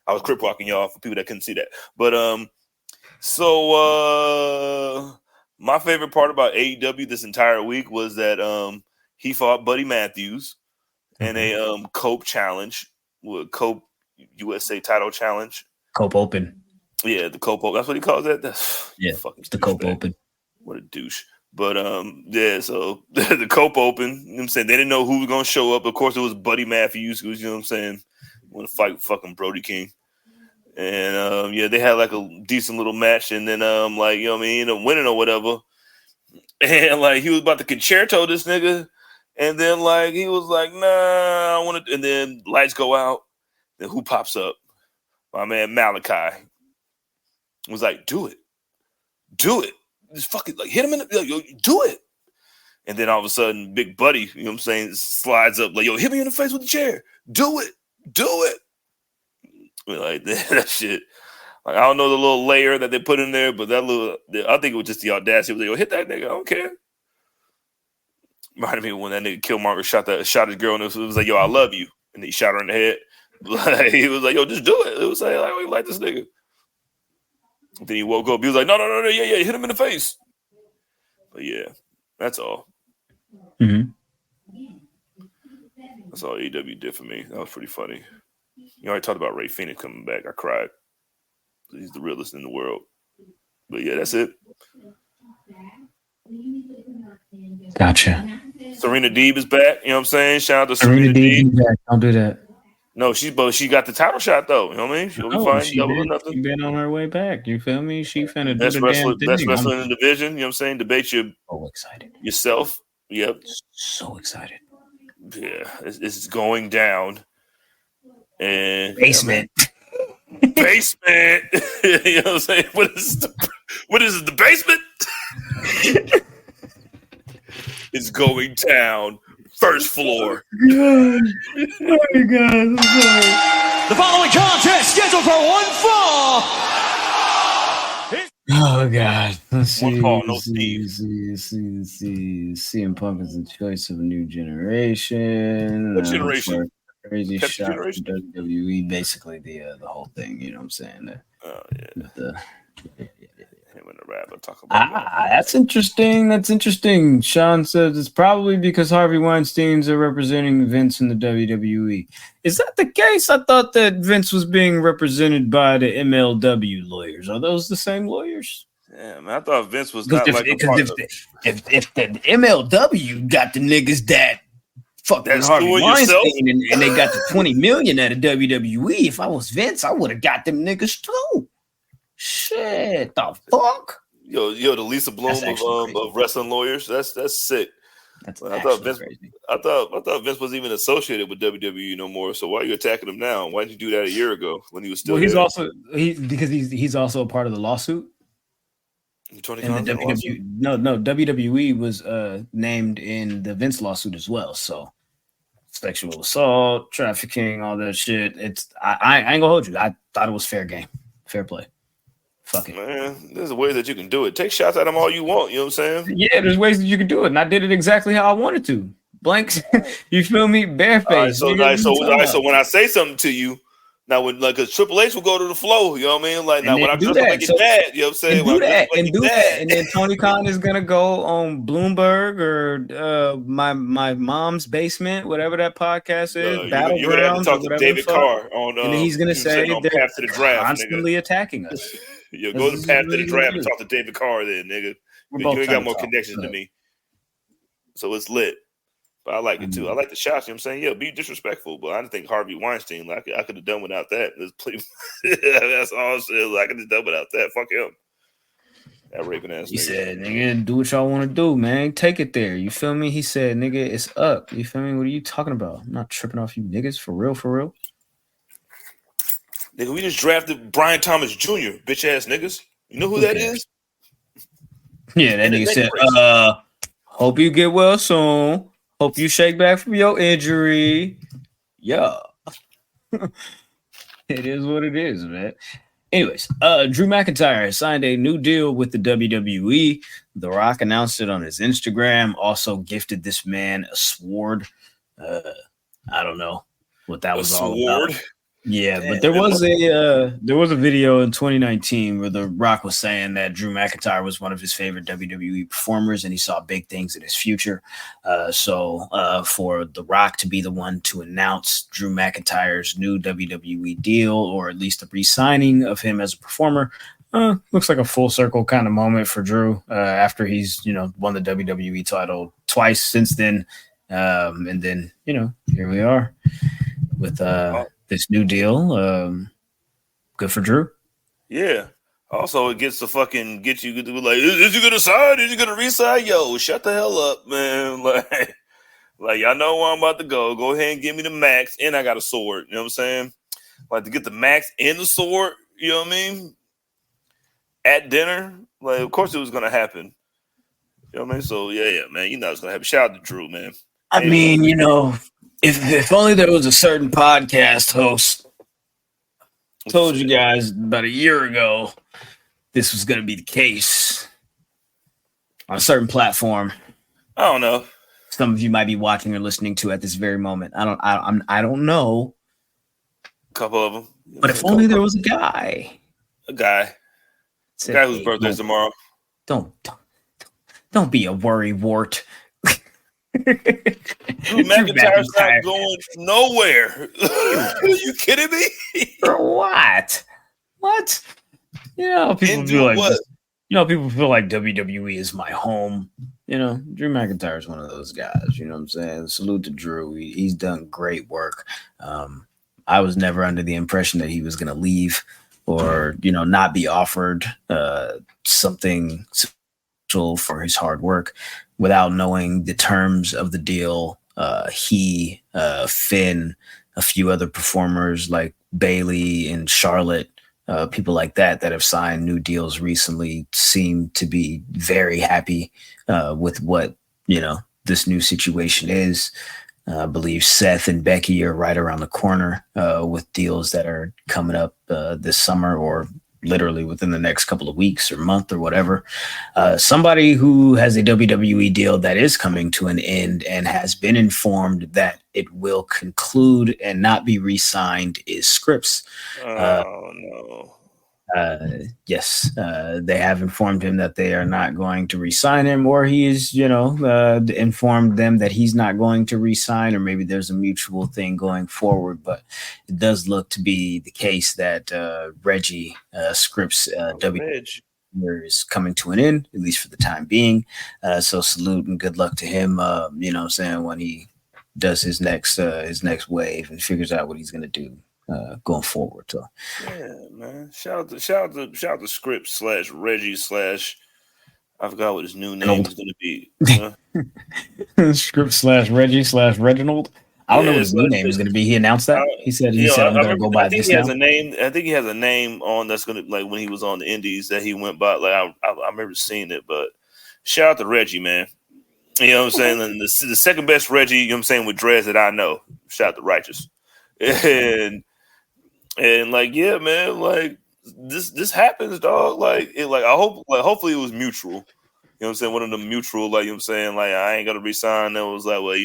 I was crip walking y'all for people that couldn't see that, but my favorite part about AEW this entire week was that he fought Buddy Matthews in a Cope challenge, with Cope USA title challenge. Cope Open. Yeah, the Cope Open. That's what he calls that. That's fucking the Cope Open. What a douche. But so the Cope Open, you know what I'm saying? They didn't know who was gonna show up. Of course, it was Buddy Matthews, who's, you know what I'm saying, want to fight fucking Brody King. And they had like a decent little match, and then like, you know what I mean, he ended up winning or whatever. And like he was about to concerto this nigga, and then like he was like, nah, I want to, and then lights go out. Then who pops up? My man Malachi was like, do it. Just fucking like hit him in the yo, do it. And then all of a sudden, Big Buddy, you know what I'm saying, slides up like, yo, hit me in the face with the chair. Do it. Like that shit. Like, I don't know the little layer that they put in there, but that I think it was just the audacity. It was like, yo, hit that nigga. I don't care. Reminded me when that nigga Killmonger shot his girl, and it was like, yo, I love you. And he shot her in the head. Like, he was like, yo, just do it. It was like, I like this nigga. And then he woke up. He was like, no, yeah, hit him in the face. But yeah, that's all. Mm-hmm. That's all AEW did for me. That was pretty funny. You already talked about Ray Phoenix coming back. I cried. He's the realest in the world. But yeah, that's it. Gotcha. Serena Deeb is back. You know what I'm saying? Shout out to Serena Deeb. Don't do that. No, she got the title shot though. You know what I mean? She'll be fine. She's been on her way back. You feel me? She finna best do the wrestler, damn thing. best wrestler in the division. You know what I'm saying? Debate so excited. Yourself. Yep. So excited. Yeah, it's going down. And basement. Basement. You know what I'm saying? What is it? The basement? It's going down. First floor. Oh my God. I'm sorry. The following contest scheduled for one fall. Oh God. Let's see. One fall, no Steve. CM Punk is the choice of a new generation. What generation? Crazy Pepsi shot from generation? WWE, basically the whole thing. You know what I'm saying? Oh yeah. The, Him and the rapper talk about that's interesting. That's interesting. Sean says it's probably because Harvey Weinstein's are representing Vince in the WWE. Is that the case? I thought that Vince was being represented by the MLW lawyers. Are those the same lawyers? Yeah, man, I thought Vince was Because not like a part of if the MLW got the niggas that fucked with That's Harvey doing Weinstein yourself? and they got the 20 million at a WWE, if I was Vince, I would have got them niggas too. Shit, the fuck? Yo, the Lisa Bloom of wrestling lawyers. That's sick. That's I thought Vince. crazy. I thought Vince wasn't even associated with WWE no more. So why are you attacking him now? Why didn't you do that a year ago when he was still? Well, he's there? also he's also a part of the lawsuit. Tony And Khan. the WWE was named in the Vince lawsuit as well. So sexual assault, trafficking, all that shit. I ain't gonna hold you. I thought it was fair game, fair play. Fuck it. Man, there's a way that you can do it. Take shots at him all you want. You know what I'm saying? Yeah, there's ways that you can do it, and I did it exactly how I wanted to. Blanks, you feel me? Bareface. So when I say something to you, now when because Triple H will go to the flow, you know what I mean? Like now when I dress up like your dad, you know what I'm saying? And do that, and then Tony Khan is gonna go on Bloomberg or my mom's basement, whatever that podcast is. You're gonna have to talk to David Carr on, and then he's gonna say on they're Path to the Draft, constantly attacking us. Go to Path to the Draft and talk to David Carr, then, nigga. You ain't got more connections than me, so it's lit. But I like it too. I like the shots. You know what I'm saying? Yeah, be disrespectful. But I didn't think Harvey Weinstein, like I could have done without that. That's all shit. I could have done without that. Fuck him. That raping ass. He said, nigga, do what y'all want to do, man. Take it there. You feel me? He said, nigga, it's up. You feel me? What are you talking about? I'm not tripping off you niggas. For real, for real. Nigga, we just drafted Brian Thomas Jr., bitch ass niggas. You know who that is? Yeah, that nigga said, hope you get well soon. Hope you shake back from your injury. Yeah. It is what it is, man. Anyways, Drew McIntyre signed a new deal with the WWE. The Rock announced it on his Instagram. Also gifted this man a sword. I don't know what that was all about. Yeah, but there was a video in 2019 where The Rock was saying that Drew McIntyre was one of his favorite WWE performers and he saw big things in his future. So for The Rock to be the one to announce Drew McIntyre's new WWE deal, or at least the re-signing of him as a performer, looks like a full circle kind of moment for Drew after he's won the WWE title twice since then, and then here we are with this new deal. Good for Drew. Yeah. Also, it gets to fucking get you like, is he gonna sign? Is he gonna resign? Yo, shut the hell up, man. Like y'all know where I'm about to go. Go ahead and give me the max, and I got a sword. You know what I'm saying? Like to get the max and the sword. You know what I mean? At dinner, like of course it was gonna happen. You know what I mean? So yeah, man. You know it's gonna happen. Shout out to Drew, man. I mean, if only there was a certain podcast host told you guys about a year ago this was going to be the case on a certain platform. I don't know. Some of you might be watching or listening to at this very moment. I don't know. A couple of them. But if only there was a guy. A guy whose birthday's tomorrow. Don't be a worry wart. Drew McIntyre's not going nowhere. Are you kidding me? For what? What? People feel like what? People feel like WWE is my home. Drew McIntyre is one of those guys. You know what I'm saying? Salute to Drew. He's done great work. I was never under the impression that he was going to leave or not be offered something special for his hard work. Without knowing the terms of the deal, he, Finn, a few other performers like Bailey and Charlotte, people like that have signed new deals recently seem to be very happy with what, this new situation is. I believe Seth and Becky are right around the corner with deals that are coming up this summer or literally within the next couple of weeks or month or whatever. Somebody who has a WWE deal that is coming to an end and has been informed that it will conclude and not be re-signed is Scripps. Oh no. Yes, they have informed him that they are not going to re-sign him, or he is, informed them that he's not going to re-sign, or maybe there's a mutual thing going forward. But it does look to be the case that Reggie Scripps WWE is coming to an end, at least for the time being. So salute and good luck to him. When he does his next wave and figures out what he's going to do going forward. So yeah, man. Shout out to Scripps / Reggie / I forgot what his new name is going to be. Scripps / Reggie / Reginald. I don't know what his new name is going to be. He announced that. He said I'm going to go by this now. I think he has a name on that's going to, like, when he was on the Indies that he went by. Like I remember seeing it, but shout out to Reggie, man. You know what I'm saying? And the second best Reggie, you know what I'm saying, with dreads that I know. Shout out to Righteous. And like, yeah, man, like this happens, dog. Like hopefully it was mutual. You know what I'm saying? One of them mutual, like, you know what I'm saying, like, I ain't gotta resign. That was like, well,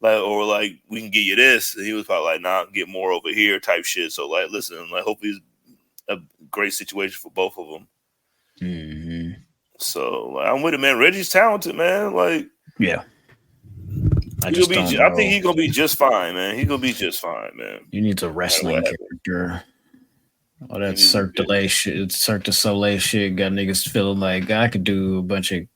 like, or like, we can get you this. And he was probably like, nah, get more over here type shit. So like, listen, like, hopefully it's a great situation for both of them. Mm-hmm. So like, I'm with it, man. Reggie's talented, man. Like, yeah. I think he's gonna be just fine, man. He's gonna be just fine, man. You need a wrestling character. All that Cirque du Soleil shit got niggas feeling like I could do a bunch of,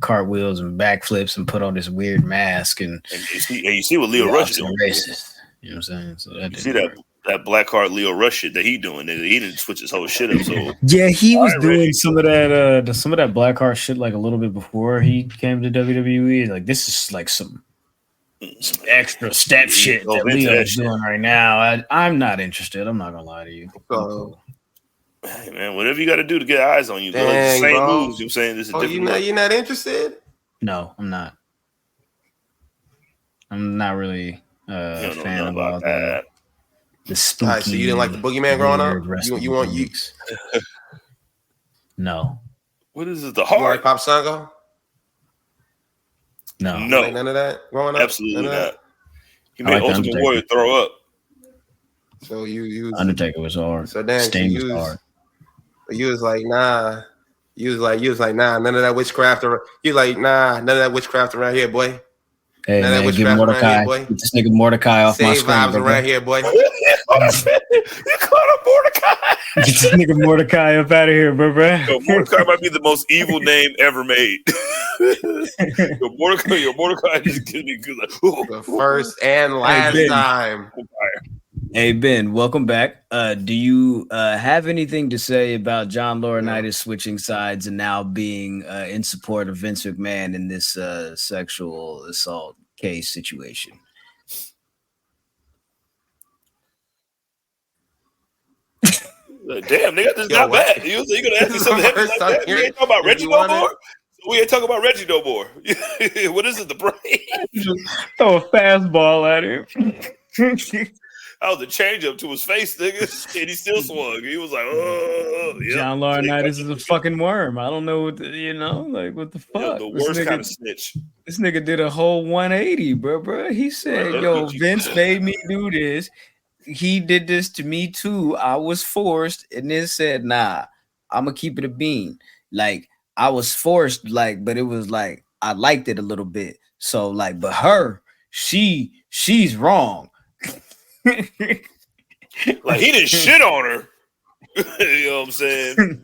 cartwheels and backflips and put on this weird mask and you see what Leo Rush is doing. Racist. You know what I'm saying? So you see that black heart Leo Rush shit that he doing. He didn't switch his whole shit up. So yeah, he was doing some of that black heart shit like a little bit before he came to WWE. Like, this is like some extra step shit that Leo's doing right now. I'm not interested. I'm not gonna lie to you. Hey man, whatever you got to do to get eyes on you, bro. Dang, same moves. You know what I'm saying? This is different. You're not interested? No, I'm not. I'm not really a fan about that. The spooky. Right, so you didn't like the Boogeyman growing up? You want you? No. What is it? The heart? You like Pop Sango? No. Like none of that growing up? Absolutely not. He made Ultimate Warrior throw up. So you Undertaker was hard. So then Sting was hard. You was like, nah. You was like, nah, none of that witchcraft. You like, nah, none of that witchcraft around here, boy. Hey, man, get Mordecai. Get this nigga Mordecai off my screen. Vibes around here, boy. You called him Mordecai. Get this nigga Mordecai up out of here, bro. Yo, Mordecai might be the most evil name ever made. Your Mordecai just gives me good. Like, the first and last time. Hey, Ben, welcome back. Do you have anything to say about John Laurinaitis switching sides and now being in support of Vince McMahon in this sexual assault case situation? Damn, nigga, this is not bad. You gonna ask me something heavy like that? We ain't talking about Reggie no more. We ain't talking about Reggie no more. What is it? The brain? Throw a fastball at him. That was a change up to his face, nigga, and he still swung. He was like, "Oh, yeah." John Laurinaitis is a fucking worm. I don't know what what the fuck. Yeah, the worst kind of snitch. This nigga did a whole 180, bro. He said, "Yo, Vince made me do this. He did this to me too. I was forced," and then said, "Nah, I'm gonna keep it a bean. Like, I was forced, like, but it was like I liked it a little bit. So like, but her, she's wrong." Like, he didn't shit on her. You know what I'm saying?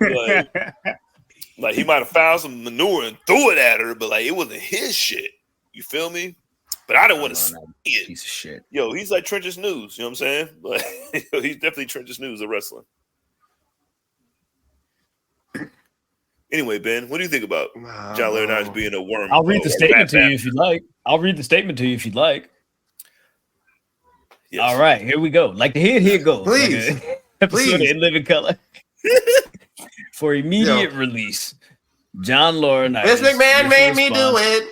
Like he might have found some manure and threw it at her, but like, it wasn't his shit. You feel me? But I didn't want to see it. Piece of shit. Yo, he's like Trench's News. You know what I'm saying? Like, he's definitely Trench's News of wrestling. Anyway, Ben, what do you think about John Laurinaitis being a worm? I'll read the statement to you if you'd like. Yes. All right, here we go. Like the here goes. Please. Like episode in living color. For immediate release, John Laurinaitis. This McMahon made me do it.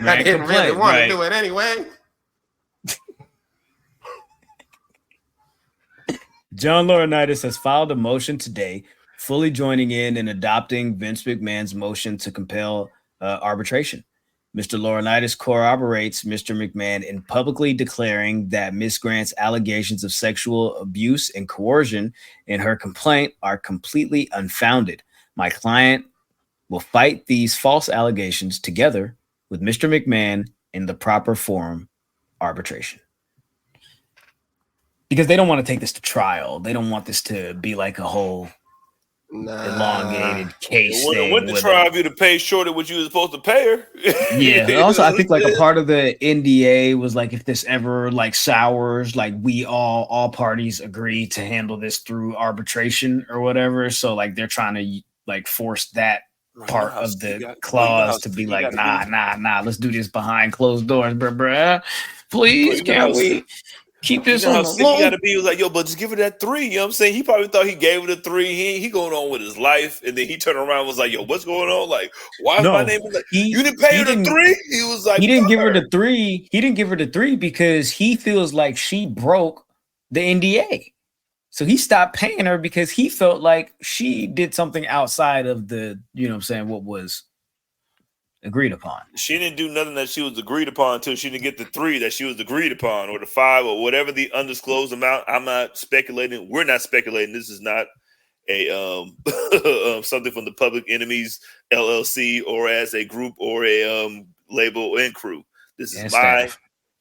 I didn't really want to do it anyway. John Laurinaitis has filed a motion today, fully joining in and adopting Vince McMahon's motion to compel arbitration. Mr. Laurinaitis corroborates Mr. McMahon in publicly declaring that Ms. Grant's allegations of sexual abuse and coercion in her complaint are completely unfounded. My client will fight these false allegations together with Mr. McMahon in the proper forum, arbitration. Because they don't want to take this to trial. They don't want this to be like a whole elongated case. When the trial, you to pay short of what you were supposed to pay her. Yeah. Also, I think like a part of the NDA was like, if this ever like sours, like we all parties agree to handle this through arbitration or whatever. So like they're trying to like force that part of the clause to be like, nah, let's do this behind closed doors, bruh. Please, can we keep this on the low? You gotta be like, yo, but just give it that 3. You know what I'm saying? He probably thought he gave it a 3. He going on with his life, and then he turned around and was like, yo, what's going on? Like, why is my name like, you didn't pay her the 3? He was like, he didn't give her the 3. He didn't give her the 3 because he feels like she broke the NDA. So he stopped paying her because he felt like she did something outside of the, you know what I'm saying, what was agreed upon. She didn't do nothing that she was agreed upon until she didn't get the 3 that she was agreed upon, or the 5, or whatever the undisclosed amount. I'm not speculating. We're not speculating. This is not a something from the Public Enemies LLC or as a group or a label and crew. This is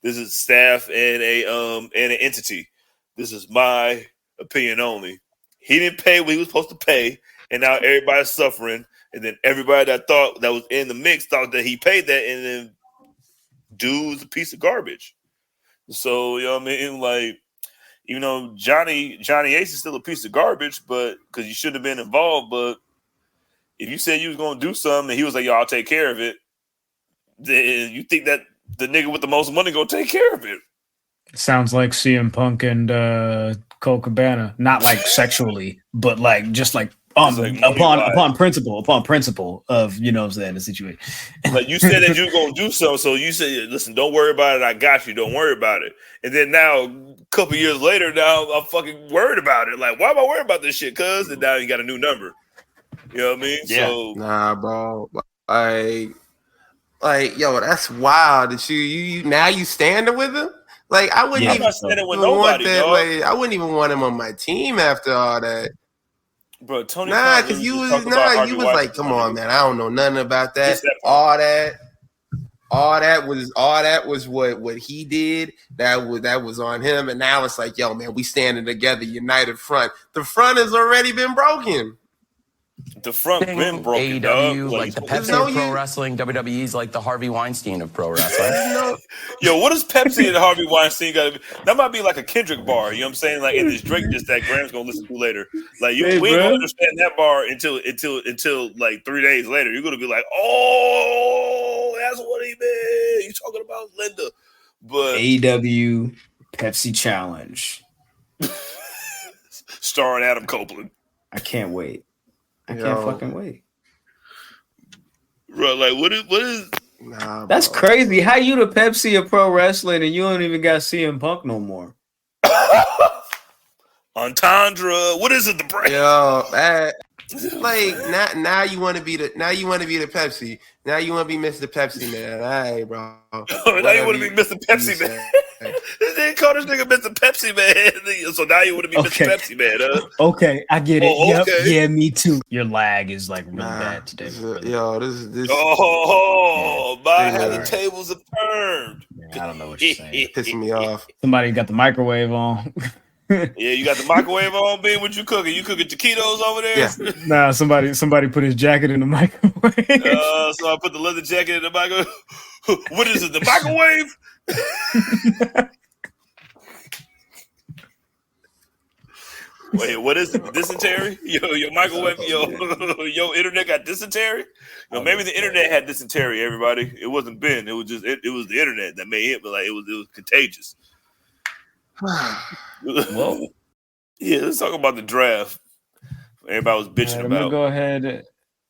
this is staff and an entity. This is my opinion only. He didn't pay what he was supposed to pay, and now everybody's suffering. And then everybody that thought that was in the mix thought that he paid that, and then dude's a piece of garbage. So, you know what I mean? Like, even though Johnny Ace is still a piece of garbage, but because you shouldn't have been involved. But if you said you was going to do something and he was like, yo, I'll take care of it, then you think that the nigga with the most money going to take care of it. Sounds like CM Punk and Cole Cabana. Not like sexually, but like just like upon principle of, you know what I'm saying, the situation. Like you said that you were gonna do something, so you said, listen, don't worry about it, I got you, don't worry about it. And then now a couple years later, now I'm fucking worried about it. Like, why am I worried about this shit? Cuz and now you got a new number. You know what I mean? Yeah. So nah, bro. Like yo, that's wild that you now you standing with him. Like I wouldn't even want that. Like, I wouldn't even want him on my team after all that. Bro, Tony. Nah, because you was like, come on, man. I don't know nothing about that. All that was what he did. That was on him. And now it's like, yo, man, we standing together, united front. The front has already been broken. The front been broken. AEW, like the Pepsi of pro wrestling. WWE's like the Harvey Weinstein of pro wrestling. Yo, what does Pepsi and Harvey Weinstein got to be? That might be like a Kendrick bar. You know what I'm saying? Like in this Drake diss that Graham's gonna listen to later. Like we ain't gonna understand that bar until like 3 days later. You're gonna be like, oh, that's what he meant. You talking about Linda? But AEW Pepsi Challenge starring Adam Copeland. I can't wait. I can't fucking wait. Bro, like what is nah, that's crazy. How you the Pepsi of pro wrestling and you don't even got CM Punk no more? Entendre. What is it? The brand? Yo, like now you want to be the Pepsi. Now you want to be Mr. Pepsi Man. All right, bro. Now you want to be Mr. Pepsi Man. They call this nigga Mr. Pepsi Man. So now you want to be Mr. Pepsi Man, huh? Okay, I get it. Yep. Yeah, me too. Your lag is like really bad today. Yo, this. Oh, my how the tables are turned. I don't know what you're saying. Pissing me off. Somebody got the microwave on. Yeah, you got the microwave on, Ben. What you cooking? You cooking taquitos over there? Yeah. Nah, somebody put his jacket in the microwave. So I put the leather jacket in the microwave. What is it? The microwave? Wait, what is it? Dysentery? Your microwave, your internet got dysentery? No, maybe the internet had dysentery, everybody. It wasn't Ben. It was just it was the internet that made it, but like it was contagious. Whoa. Yeah, let's talk about the draft. Everybody was bitching about.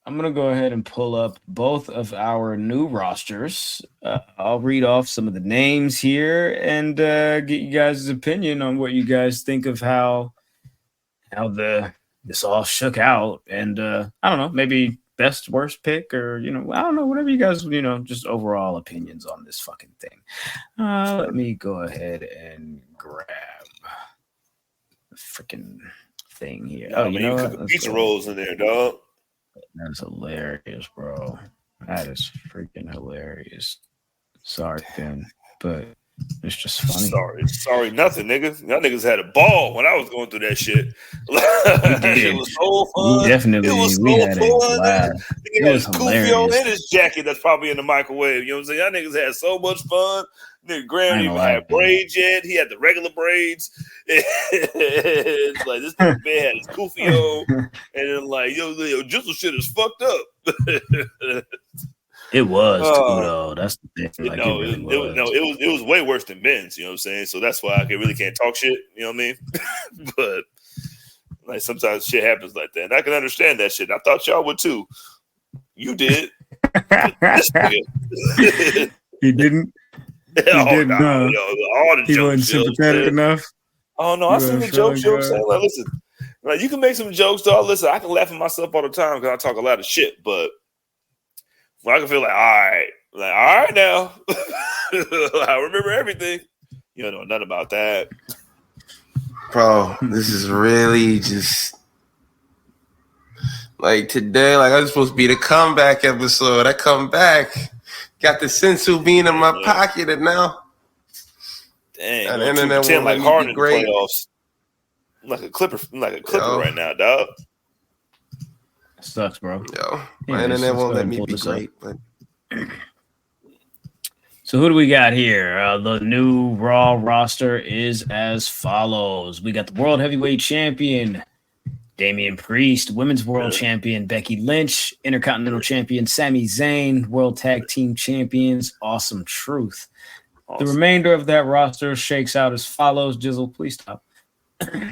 I'm gonna go ahead and pull up both of our new rosters. I'll read off some of the names here and get you guys' opinion on what you guys think of how how this all shook out, and I don't know, maybe best worst pick, or I don't know, whatever you guys just overall opinions on this fucking thing. Let me go ahead and grab the freaking thing here. You know what? Pizza rolls in there, dog. That's hilarious, bro. That is freaking hilarious. Sorry, Ben, but it's just funny. Sorry, nothing, niggas. Y'all niggas had a ball when I was going through that shit. It was so fun. Definitely, it was we so had fun. a blast. Nigga had his kufi in his jacket that's probably in the microwave. You know what I'm saying? Y'all niggas had so much fun. Nigga Graham didn't even had braids yet. He had the regular braids. It's like this nigga Ben had his kufi on, and then like yo, Jizzle shit is fucked up. It was too, though. That's the thing. Like, it was way worse than Ben's. You know what I'm saying? So that's why I really can't talk shit. You know what I mean? But like sometimes shit happens like that, and I can understand that shit. I thought y'all would too. You did. He didn't. All the he jokes. Wasn't sympathetic enough. Oh no, I seen the jokes. You know what I'm saying? Like, listen, like you can make some jokes, though. Listen, I can laugh at myself all the time because I talk a lot of shit, but. Well, I can feel like, all right now. I remember everything. You don't know nothing about that. Bro, this is really just like today, like I was supposed to be the comeback episode. I come back, got the sensu bean in my pocket, and now and then pretend like Harden in the playoffs. Like a Clipper right now, dog. Sucks, bro. Yo, my internet won't let me be great. But so who do we got here? The new Raw roster is as follows. We got the World Heavyweight Champion, Damian Priest, Women's World Champion, Becky Lynch, Intercontinental Champion, Sami Zayn, World Tag Team Champions, Awesome Truth. Awesome. The remainder of that roster shakes out as follows. Jizzle, please stop.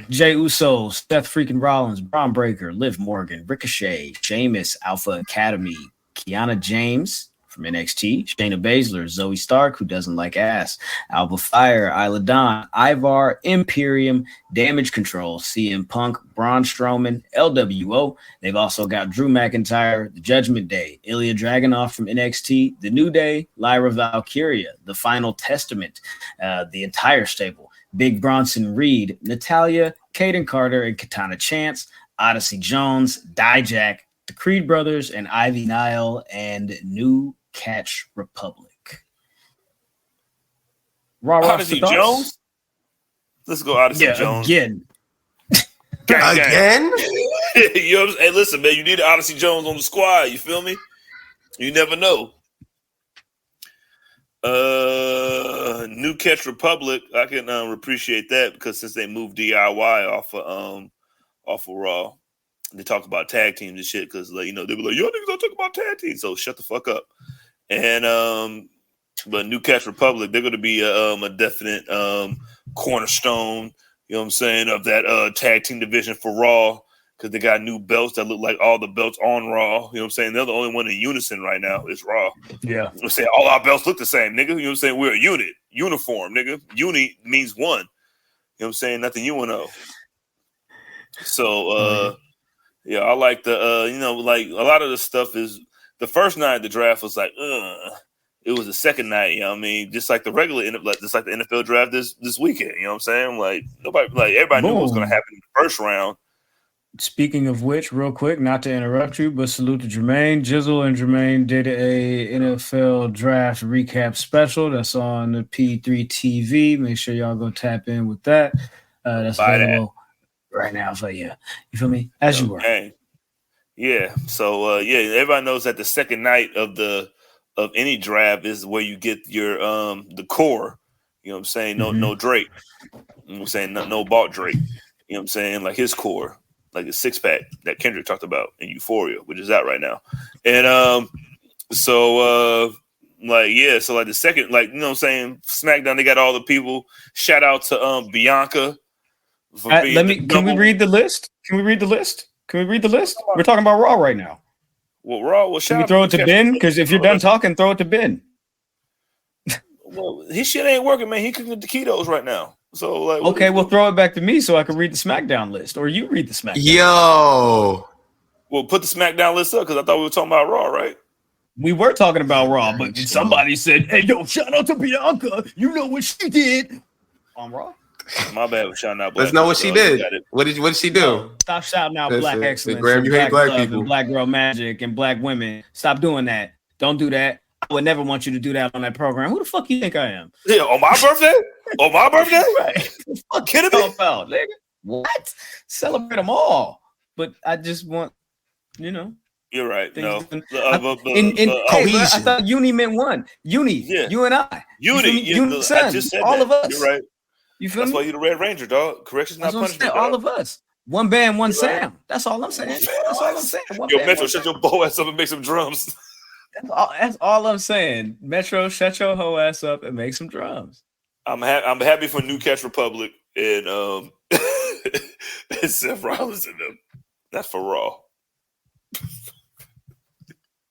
Jey Uso, Seth freaking Rollins, Braun Breaker, Liv Morgan, Ricochet, Sheamus, Alpha Academy, Kiana James from NXT, Shayna Baszler, Zoe Stark, who doesn't like ass, Alba Fire, Isla Dawn, Ivar, Imperium, Damage Control, CM Punk, Braun Strowman, LWO. They've also got Drew McIntyre, The Judgment Day, Ilya Dragunov from NXT, The New Day, Lyra Valkyria, The Final Testament, the entire stable. Big Bronson Reed, Natalia, Kaden Carter, and Katana Chance, Odyssey Jones, Dijak, the Creed Brothers, and Ivy Nile, and New Catch Republic. Odyssey Jones? Let's go Odyssey Jones. Again? Again? You know what I'm saying? Hey, listen, man, you need Odyssey Jones on the squad. You feel me? You never know. New Catch Republic, I can appreciate that because since they moved DIY off of Raw, they talked about tag teams and shit because they were like, yo niggas don't talk about tag teams, so shut the fuck up. And but New Catch Republic, they're gonna be a definite cornerstone, you know what I'm saying, of that tag team division for Raw. Because they got new belts that look like all the belts on Raw. You know what I'm saying? They're the only one in unison right now. It's Raw. Yeah. You know what I'm saying? All our belts look the same, nigga. You know what I'm saying? We're a unit. Uniform, nigga. Uni means one. You know what I'm saying? Nothing UNO. So, yeah, I like the, like a lot of the stuff is, the first night of the draft was like, it was the second night, you know what I mean? Just like the regular, just like the NFL draft this weekend, you know what I'm saying? Like, everybody knew what was going to happen in the first round. Speaking of which, real quick, not to interrupt you, but salute to Jermaine. Jizzle and Jermaine did a NFL draft recap special that's on the P3 TV. Make sure y'all go tap in with that. That's available right now for you. You feel me? As you were. Yeah. So everybody knows that the second night of any draft is where you get your the core. You know what I'm saying? No Drake. You know what I'm saying? No bought Drake. You know what I'm saying? Like his core. Like a six-pack that Kendrick talked about in Euphoria, which is out right now. And so the second, like, you know what I'm saying, SmackDown, they got all the people. Shout out to Bianca. Can we read the list? We're talking about Raw right now. Well, Raw, can we throw it to Ben? Because if you're done talking, throw it to Ben. Well, his shit ain't working, man. He cooking the taquitos right now. So like, okay, well, throw it back to me so I can read the SmackDown list, or you read the SmackDown. Yo, well, put the SmackDown list up because I thought we were talking about Raw, right? We were talking about Raw, but somebody said, "Hey, yo, shout out to Bianca. You know what she did on Raw." My bad for shouting out. Let's know what she did. What did she do? No, stop shouting out black excellence, Graham, you hate black people, and black girl magic, and black women. Stop doing that. Don't do that. I would never want you to do that on that program. Who the fuck you think I am? Yeah, on my birthday? On my birthday? Right. Fuck kidding me? Out, nigga. What? Celebrate them all. But I just want, You're right. No. I thought uni meant one. Uni. Yeah. You and I. Uni. I just said all of us. You're right. You feel That's me? why you're the Red Ranger, dog. Correction's not punishment. All of us. One band, one sound. That's all I'm saying. That's all I'm saying. Yo, Metro, shut your bow ass up and make some drums. That's all I'm saying. Metro, shut your hoe ass up and make some drums. I'm happy for New Catch Republic and and Seth Rollins and them. That's for Raw.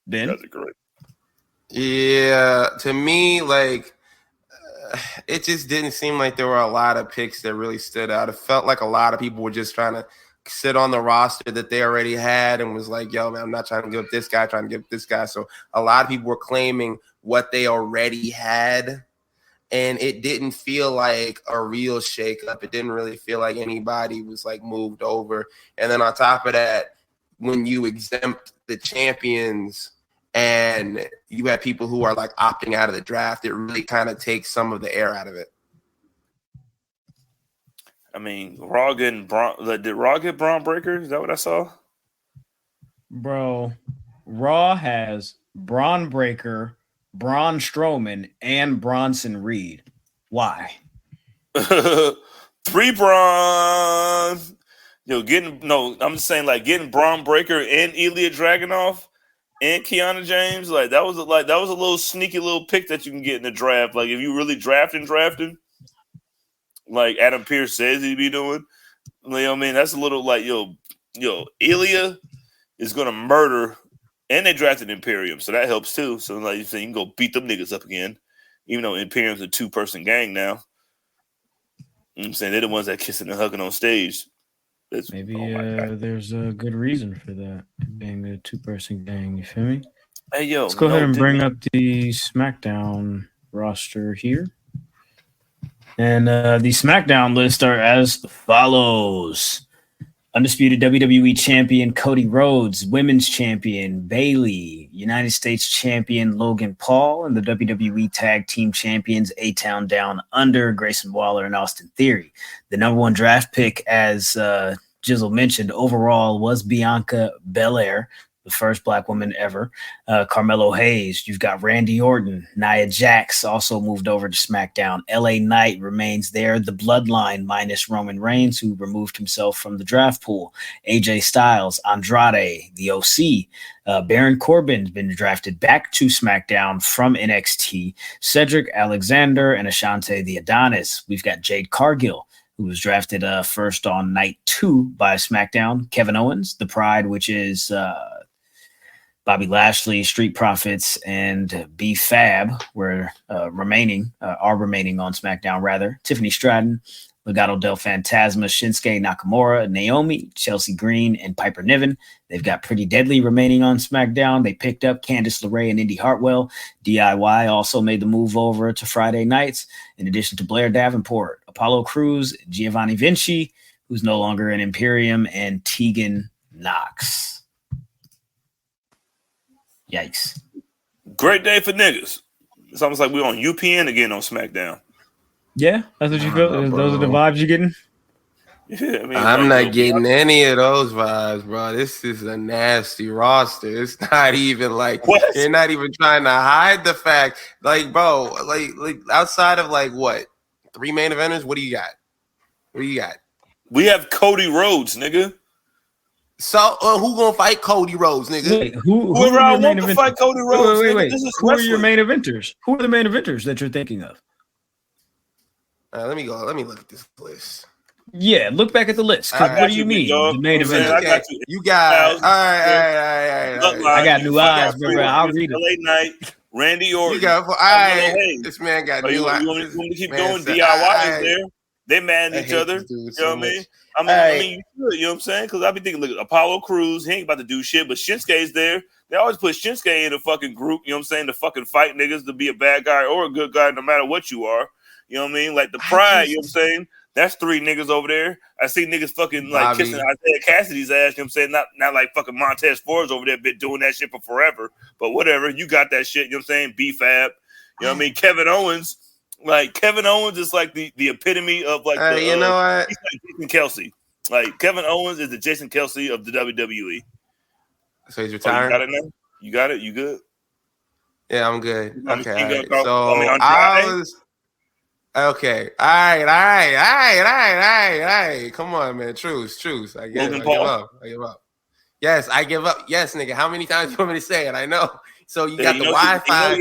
Ben? That's great. Yeah, to me, like, it just didn't seem like there were a lot of picks that really stood out. It felt like a lot of people were just trying to sit on the roster that they already had and was like, yo, man, I'm not trying to give up this guy, trying to give up this guy. So a lot of people were claiming what they already had, and it didn't feel like a real shakeup. It didn't really feel like anybody was like moved over. And then on top of that, when you exempt the champions and you have people who are like opting out of the draft, it really kind of takes some of the air out of it. I mean, Raw getting did Raw get Braun Breaker? Is that what I saw? Bro, Raw has Braun Breaker, Braun Strowman, and Bronson Reed. Why? 3 Braun. I'm just saying, like, getting Braun Breaker and Ilya Dragunov and Kiana James, like that was a little sneaky little pick that you can get in the draft. Like, if you really drafting, like Adam Pearce says he'd be doing. You know what I mean? That's a little like, Ilya is gonna murder, and they drafted Imperium, so that helps too. So like you say, you can go beat them niggas up again, even though Imperium's a 2-person gang now. You know what I'm saying? They're the ones that kissing and hugging on stage. Maybe there's a good reason for that, being a 2-person gang. You feel me? Hey, yo. Let's go ahead and bring up the SmackDown roster here. And the SmackDown list are as follows. Undisputed WWE Champion Cody Rhodes, Women's Champion Bayley, United States Champion Logan Paul, and the WWE Tag Team Champions A-Town Down Under, Grayson Waller and Austin Theory. The number 1 draft pick, as Jizzle mentioned, overall was Bianca Belair, the first black woman ever. Carmelo Hayes. You've got Randy Orton. Nia Jax also moved over to SmackDown. LA Knight remains there. The Bloodline minus Roman Reigns, who removed himself from the draft pool. AJ Styles, Andrade, the OC. Baron Corbin's been drafted back to SmackDown from NXT. Cedric Alexander and Ashante the Adonis. We've got Jade Cargill, who was drafted first on night 2 by SmackDown. Kevin Owens, the Pride, which is Bobby Lashley, Street Profits, and B-Fab are remaining on SmackDown, rather. Tiffany Stratton, Legado del Fantasma, Shinsuke Nakamura, Naomi, Chelsea Green, and Piper Niven. They've got Pretty Deadly remaining on SmackDown. They picked up Candice LeRae and Indy Hartwell. DIY also made the move over to Friday nights, in addition to Blair Davenport, Apollo Crews, Giovanni Vinci, who's no longer in Imperium, and Tegan Knox. Yikes. Great day for niggas. It's almost like we're on UPN again on SmackDown. Yeah, that's what you feel. Those are the vibes you're getting? Yeah, I mean, I'm not getting any of those vibes, bro. This is a nasty roster. It's not even like you're not even trying to hide the fact. Like, bro, like outside of like what? 3 main eventers? What do you got? We have Cody Rhodes, nigga. So who gonna fight Cody Rhodes, nigga? Wait, who Whoever I want to fight Cody Rhodes. Wait. Who are your main eventers? Who are the main eventers that you're thinking of? Let me go. Let me look at this list. Yeah, look back at the list. What do you mean? The main eventers. Okay. You got all right. I got new eyes, bro. I'll read it. LA Knight, Randy Orton. You got all right. This man got new eyes. You want to keep going? DIY is there. They mad at each other. You know what I mean? I mean, you know what I'm saying? Because I be thinking, look, Apollo Crews, he ain't about to do shit, but Shinsuke's there. They always put Shinsuke in a fucking group, you know what I'm saying, to fucking fight niggas to be a bad guy or a good guy, no matter what you are. You know what I mean? Like the Pride, you know what I'm saying? That's 3 niggas over there. I see niggas fucking like Bobby. kissing Isaiah Cassidy's ass, you know what I'm saying? Not like fucking Montez Ford's over there been doing that shit for forever. But whatever, you got that shit, you know what I'm saying? B-Fab. You know what I mean? Kevin Owens is like the epitome of like the you know what? he's like Jason Kelsey. Like Kevin Owens is the Jason Kelsey of the WWE. So he's Oh, retired. you got it now? You got it? You good? Yeah, I'm good. I mean, Okay, you all right. gonna So I mean, on I Friday? was okay. All right. Come on, man. Truce. I give up. Yes, I give up. Yes, nigga. How many times you want me to say it? I know. So you got the Wi-Fi.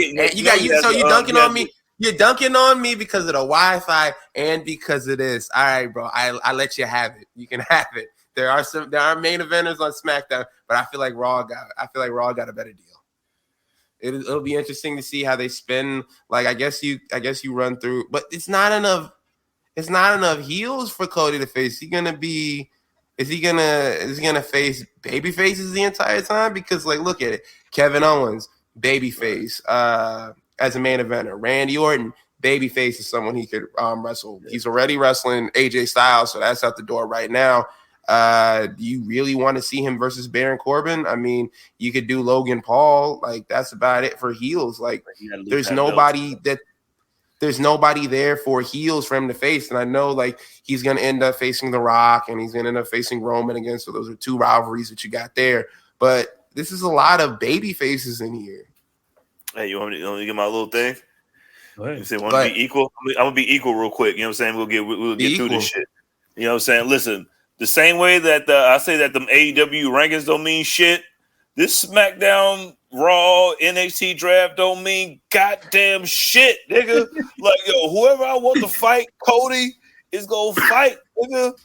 So you dunking on me. You're dunking on me because of the Wi-Fi and because of this. All right, bro. I let you have it. You can have it. There are main eventers on SmackDown, but I feel like Raw got a better deal. It'll be interesting to see how they spin. Like I guess you run through, but it's not enough. It's not enough heels for Cody to face. Is he gonna face baby faces the entire time? Because like look at it, Kevin Owens baby face as a main eventer. Randy Orton baby face is someone he could wrestle. He's already wrestling AJ Styles, so that's out the door right now. Do you really want to see him versus Baron Corbin? I mean, you could do Logan Paul. Like that's about it for heels. Like there's nobody there for heels for him to face. And I know like he's gonna end up facing The Rock and he's gonna end up facing Roman again. So those are 2 rivalries that you got there. But this is a lot of baby faces in here. Hey, you want me to get my little thing? You say want But- to be equal? I'm gonna be equal real quick. You know what I'm saying? We'll get through this shit. You know what I'm saying? Listen, the same way that I say that them AEW rankings don't mean shit, this SmackDown, Raw, NXT draft don't mean goddamn shit, nigga. Like, yo, whoever I want to fight, Cody is gonna fight, nigga.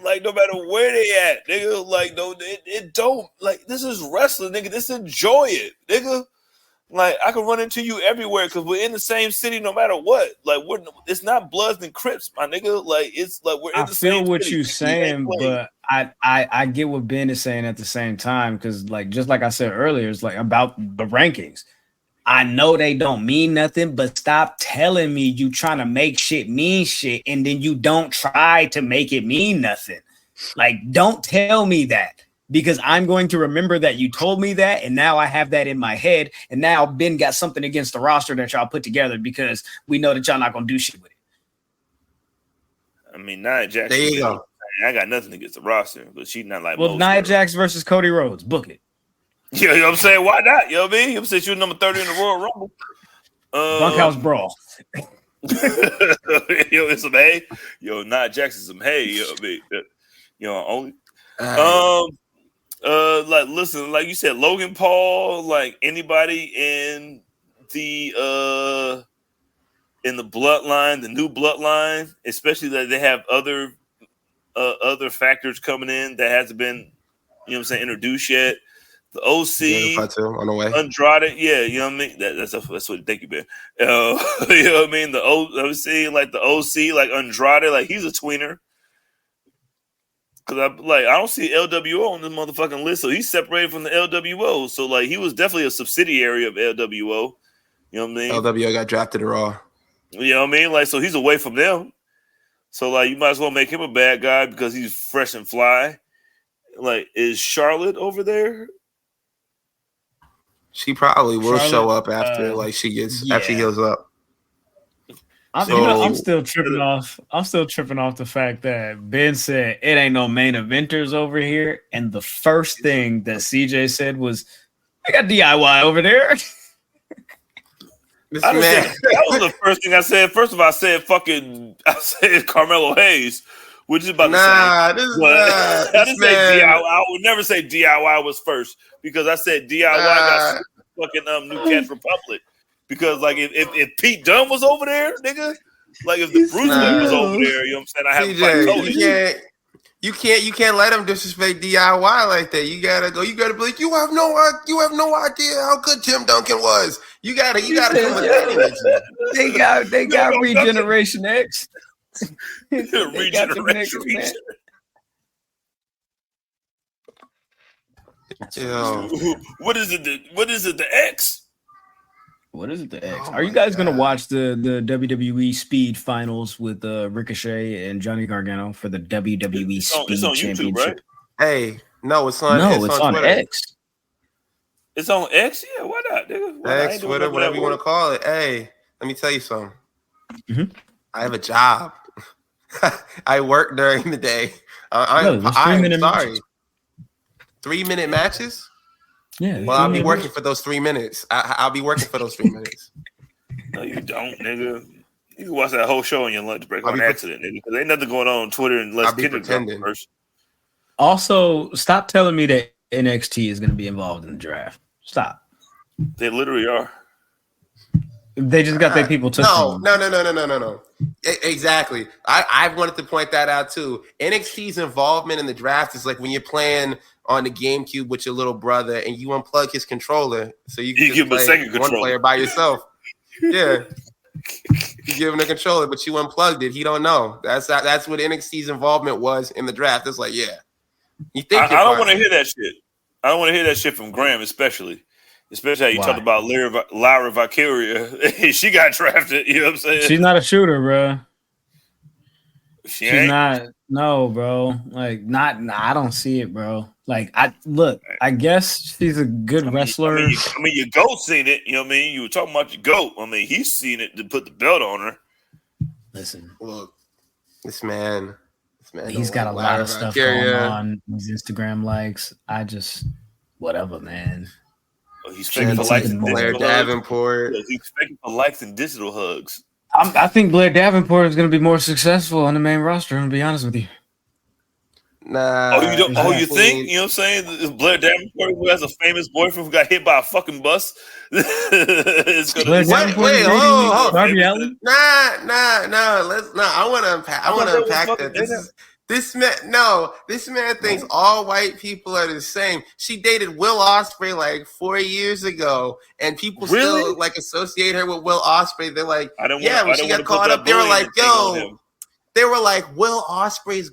Like, no matter where they at, nigga. Like, no, it don't. Like, this is wrestling, nigga. Just enjoy it, nigga. Like, I can run into you everywhere because we're in the same city no matter what. Like, it's not Bloods and Crips, my nigga. Like, it's like we're in the same city. I feel what you're saying, but I get what Ben is saying at the same time because, like, just like I said earlier, it's like about the rankings. I know they don't mean nothing, but stop telling me you trying to make shit mean shit and then you don't try to make it mean nothing. Like, don't tell me that. Because I'm going to remember that you told me that, and now I have that in my head, and now Ben got something against the roster that y'all put together because we know that y'all not gonna do shit with it. I mean, Nia Jax. There you go. I got nothing against the roster, but she's not like. Well, Nia Jax versus Cody Rhodes, book it. You know what I'm saying? Why not? You know what I mean? You said she was number 30 in the Royal Rumble. Bunkhouse brawl. Yo, it's some hay. Yo, Nia Jax is some hay. You know what I mean? You know, only. Like listen, like you said, Logan Paul, like anybody in the bloodline, the new bloodline, especially that they have other factors coming in that hasn't been, you know what I'm saying, introduced yet. The OC on the way. Andrade, yeah, you know what I mean? That's what thank you, Ben. You know what I mean? The OC, like the OC, like Andrade, like he's a tweener. Cause I don't see LWO on this motherfucking list, so he's separated from the LWO. So like he was definitely a subsidiary of LWO. You know what I mean? LWO got drafted to Raw. You know what I mean? Like so he's away from them. So like you might as well make him a bad guy because he's fresh and fly. Like is Charlotte over there? She probably will show up after she heals up. I'm still tripping off. I'm still tripping off the fact that Ben said it ain't no main eventers over here, and the first thing that CJ said was, "I got DIY over there." That was the first thing I said. First of all, I said Carmelo Hayes, which is about the same. I didn't say DIY. I would never say DIY was first because I said DIY got fucking New Cats Republic. Because like if Pete Dunne was over there, nigga, like if the Bruce Lee was over there, you know what I'm saying? I have to fight Cody. You can't let him disrespect DIY like that. You gotta be like, you have no idea how good Tim Duncan was. You gotta come with that energy. They got Regeneration X. They got the Regeneration. niggas, man. Yo, What is it? What is it? The X? What is it? The X? Oh Are you my guys gonna God. watch the WWE Speed Finals with Ricochet and Johnny Gargano for the WWE It's on Speed YouTube, Championship? right? hey, no, it's on. No, it's on Twitter. X. It's on X. Yeah, why not, nigga? Why not? I X, ain't doing Twitter, nothing whatever at you want to work. call it. Hey, let me tell you something. Mhm. I have a job. I work during the day. No, I'm there's 3-minute sorry. matches. 3-minute matches? Yeah. Well, I'll be 3-minute working matches. for those 3 minutes. I'll be working for those 3 minutes. No, you don't, nigga. You can watch that whole show on your lunch break I'll on be accident, nigga. Because ain't nothing going on Twitter unless I'll be Kendrick drops pretending. first. Also, stop telling me that NXT is going to be involved in the draft. Stop. They literally are. They just got their people took from them. No. Exactly. I wanted to point that out too. NXT's involvement in the draft is like when you're playing on the GameCube with your little brother and you unplug his controller so you can You just give him a play second one controller. player by yourself. Yeah. You give him the controller, but you unplugged it. He don't know. That's what NXT's involvement was in the draft. It's like, yeah. You think I don't want to hear that shit. I don't want to hear that shit from Graham, especially how you Why? talked about Lyra Valkyria. She got drafted. You know what I'm saying? She's not a shooter, bro. She She's ain't. not. No, bro. Like, not. I don't see it, bro. Like, I guess she's a good wrestler. I mean, your GOAT seen it. You know what I mean? You were talking about your GOAT. I mean, he's seen it to put the belt on her. Listen, look, this man. he's got a lot of stuff going on. His Instagram likes. Whatever, man. Oh, he's She faking for needs likes something and more. Blair digital hugs. Davenport. Yeah, he's faking for likes and digital hugs. I think Blair Davenport is going to be more successful on the main roster. To be honest with you. Nah. You don't? Oh, you I think? mean, You know what I'm saying? Blair Davenport, who has a famous boyfriend who got hit by a fucking bus, is gonna Blair be Davenport wait, is dating hold on. Darby Allin? Nah. I want to unpack. I want to unpack that. This man thinks all white people are the same. She dated Will Ospreay like 4 years ago, and people still like associate her with Will Ospreay. They're like, when she got caught up, they were like, they were like, Will Ospreay's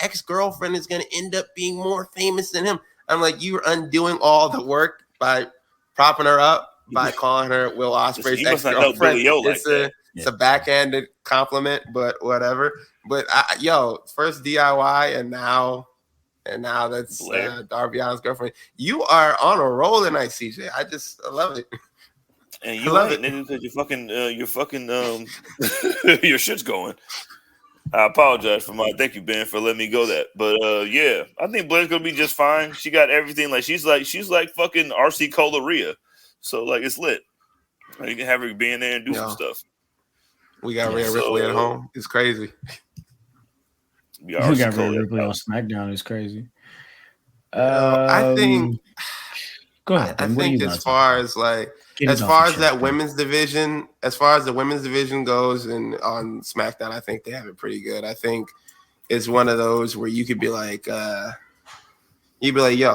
ex-girlfriend is gonna end up being more famous than him. I'm like, you're undoing all the work by propping her up by calling her Will Ospreay's ex-girlfriend. It's a backhanded compliment, but whatever. But first DIY and now that's Darby Allin's girlfriend. You are on a roll tonight, CJ. I love it. And you love it, nigga, because your shit's going. I apologize for thank you, Ben, for letting me go that. But yeah, I think Blair's gonna be just fine. She got everything. Like she's like fucking RC Cola Rhea. So like it's lit. You can have her be in there and do some stuff. We got Rhea Ripley at home. It's crazy. We got Rhea Ripley on SmackDown. It's crazy. I think. Go ahead. I think as far as the women's division goes, and on SmackDown, I think they have it pretty good. I think it's one of those where you could be like, yo,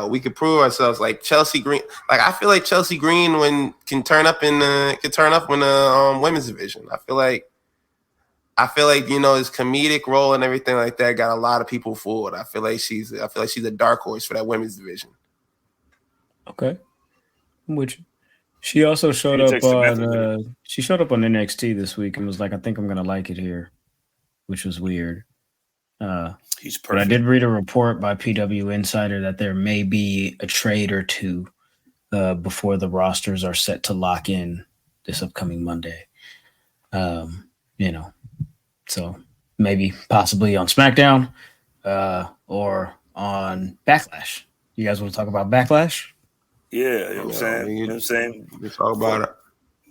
we could prove ourselves. Like Chelsea Green, like I feel like Chelsea Green can turn up in the women's division. I feel like his comedic role and everything like that got a lot of people fooled. I feel like she's a dark horse for that women's division. Okay, which she also showed up on. She showed up on NXT this week and was like, "I think I'm gonna like it here," which was weird. He's perfect. But I did read a report by PW Insider that there may be a trade or two before the rosters are set to lock in this upcoming Monday. So maybe possibly on SmackDown or on Backlash. You guys want to talk about Backlash? Yeah, you know what I'm saying? We talk about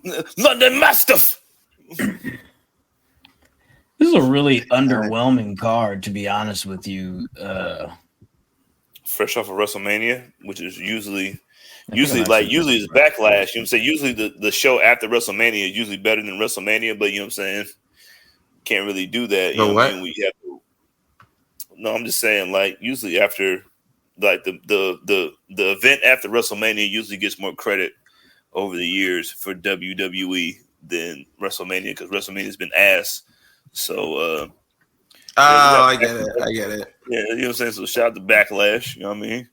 it. London Mastiff. This is a really underwhelming card, to be honest with you. Fresh off of WrestleMania, which is usually it's Backlash. You know what I'm saying? Usually the show after WrestleMania is usually better than WrestleMania, but you know what I'm saying? Can't really do that. You know what I mean? No, I'm just saying, like, usually after like the event after WrestleMania usually gets more credit over the years for WWE than WrestleMania, because WrestleMania's been ass. So Oh, I get it. Yeah, you know what I'm saying? So shout out to Backlash. You know what I mean?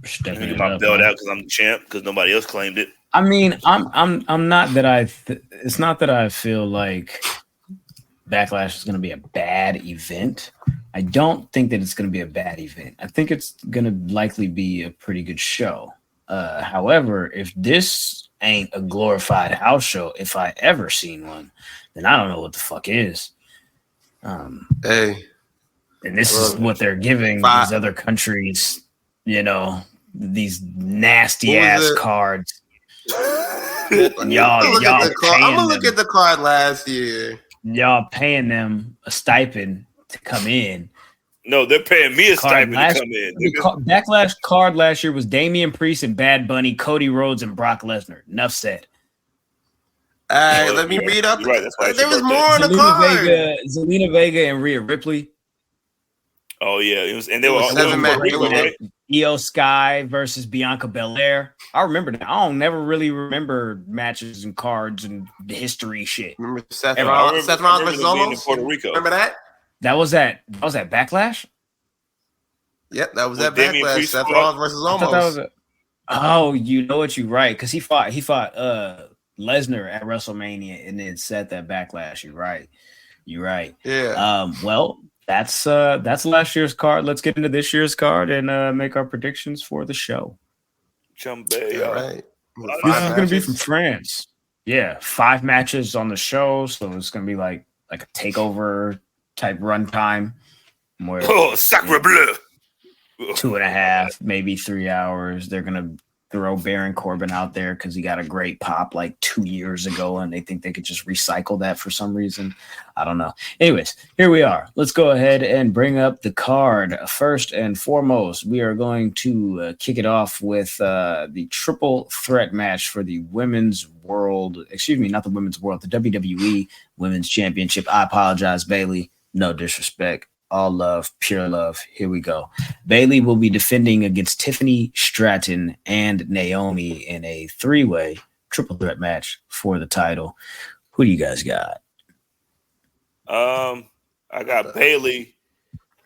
Stepping Get it my up, belt huh? out because I'm the champ because nobody else claimed it. I mean, I'm not that it's not that I feel like Backlash is going to be a bad event. I don't think that it's going to be a bad event. I think it's going to likely be a pretty good show. However, if this ain't a glorified house show, if I ever seen one, then I don't know what the fuck is. Hey, And this is what they're giving these other countries, you know, these nasty ass cards. I'm gonna look at the card last year. Y'all paying them a stipend to come in. No, they're paying me a stipend to come in. Backlash card last year was Damian Priest and Bad Bunny, Cody Rhodes and Brock Lesnar. Enough said. All right, let me read up. Right, that's why there was more on the card. Zelina Vega and Rhea Ripley. Oh yeah, it was, and they were all right? Io Sky versus Bianca Belair. I remember that. I don't never really remember matches and cards and history shit. Remember Seth Rollins versus Omos? Puerto Rico. Remember that? That was at Backlash. Yep, that was at Backlash. Seth Rollins versus Omos. Oh, you know what? You're right, because he fought Lesnar at WrestleMania and then Seth at Backlash. You're right. Yeah. Well, that's last year's card. Let's get into this year's card and make our predictions for the show. Chumbe, all right. This is going to be from France. Yeah, 5 matches on the show, so it's going to be like a takeover type runtime. Sacre bleu. 2.5, maybe 3 hours. They're going to throw Baron Corbin out there because he got a great pop like 2 years ago, and they think they could just recycle that for some reason. I don't know. Anyways, here we are. Let's go ahead and bring up the card. First and foremost, we are going to kick it off with the triple threat match for the women's world. Excuse me, not the women's world, the WWE Women's Championship. I apologize, Bayley. No disrespect. All love, pure love. Here we go. Bayley will be defending against Tiffany Stratton and Naomi in a 3-way triple threat match for the title. Who do you guys got? I got Bayley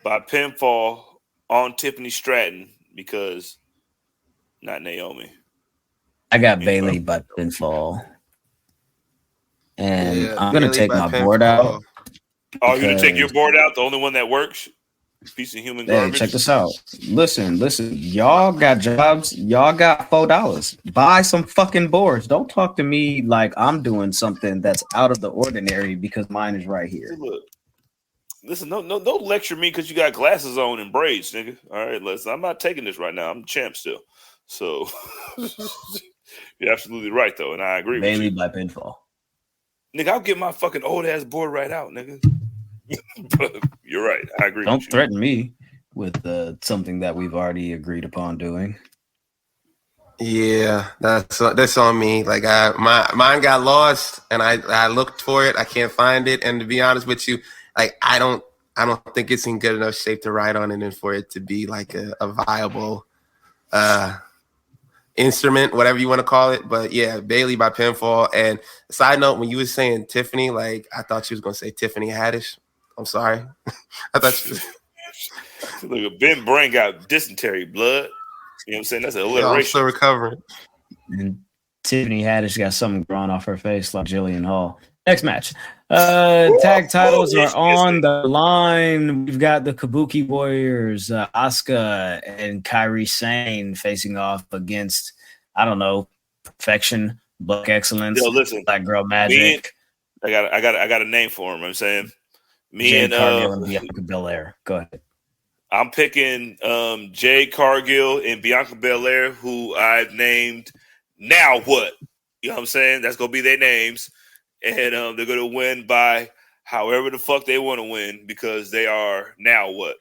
by pinfall on Tiffany Stratton because not Naomi. I got Bayley by pinfall. And I'm going to take my board out. Oh, you're gonna take your board out? The only one that works? Piece of human garbage. Hey, check this out. Listen. Y'all got jobs. Y'all got $4. Buy some fucking boards. Don't talk to me like I'm doing something that's out of the ordinary because mine is right here. Look, listen, don't lecture me because you got glasses on and braids, nigga. All right, listen. I'm not taking this right now. I'm the champ still. So you're absolutely right though, and I agree Bayley with you. by pinfall. Nigga, I'll get my fucking old ass board right out, nigga. But you're right. I agree. Don't threaten me with something that we've already agreed upon doing. Yeah, that's on me. Like mine got lost, and I looked for it. I can't find it. And to be honest with you, like I don't think it's in good enough shape to ride on it and for it to be like a viable instrument, whatever you want to call it. But yeah, Bayley by pinfall. And side note, when you were saying Tiffany, like I thought she was gonna say Tiffany Haddish. I'm sorry. I thought she was. Look, Ben Brain got dysentery blood. You know what I'm saying? That's an alliteration. I'm still recovering. And Tiffany Haddish got something growing off her face like Jillian Hall. Next match. Tag titles are on the line. We've got the Kabuki Warriors, Asuka and Kairi Sane facing off against, I don't know, Perfection, Black Excellence, Yo, listen, Black Girl Magic. I got a name for him. I'm saying Jade Cargill and Bianca Belair. Go ahead. I'm picking Jade Cargill and Bianca Belair, who I've named Now What? You know what I'm saying? That's gonna be their names. And they're going to win by however the fuck they want to win because they are Now What?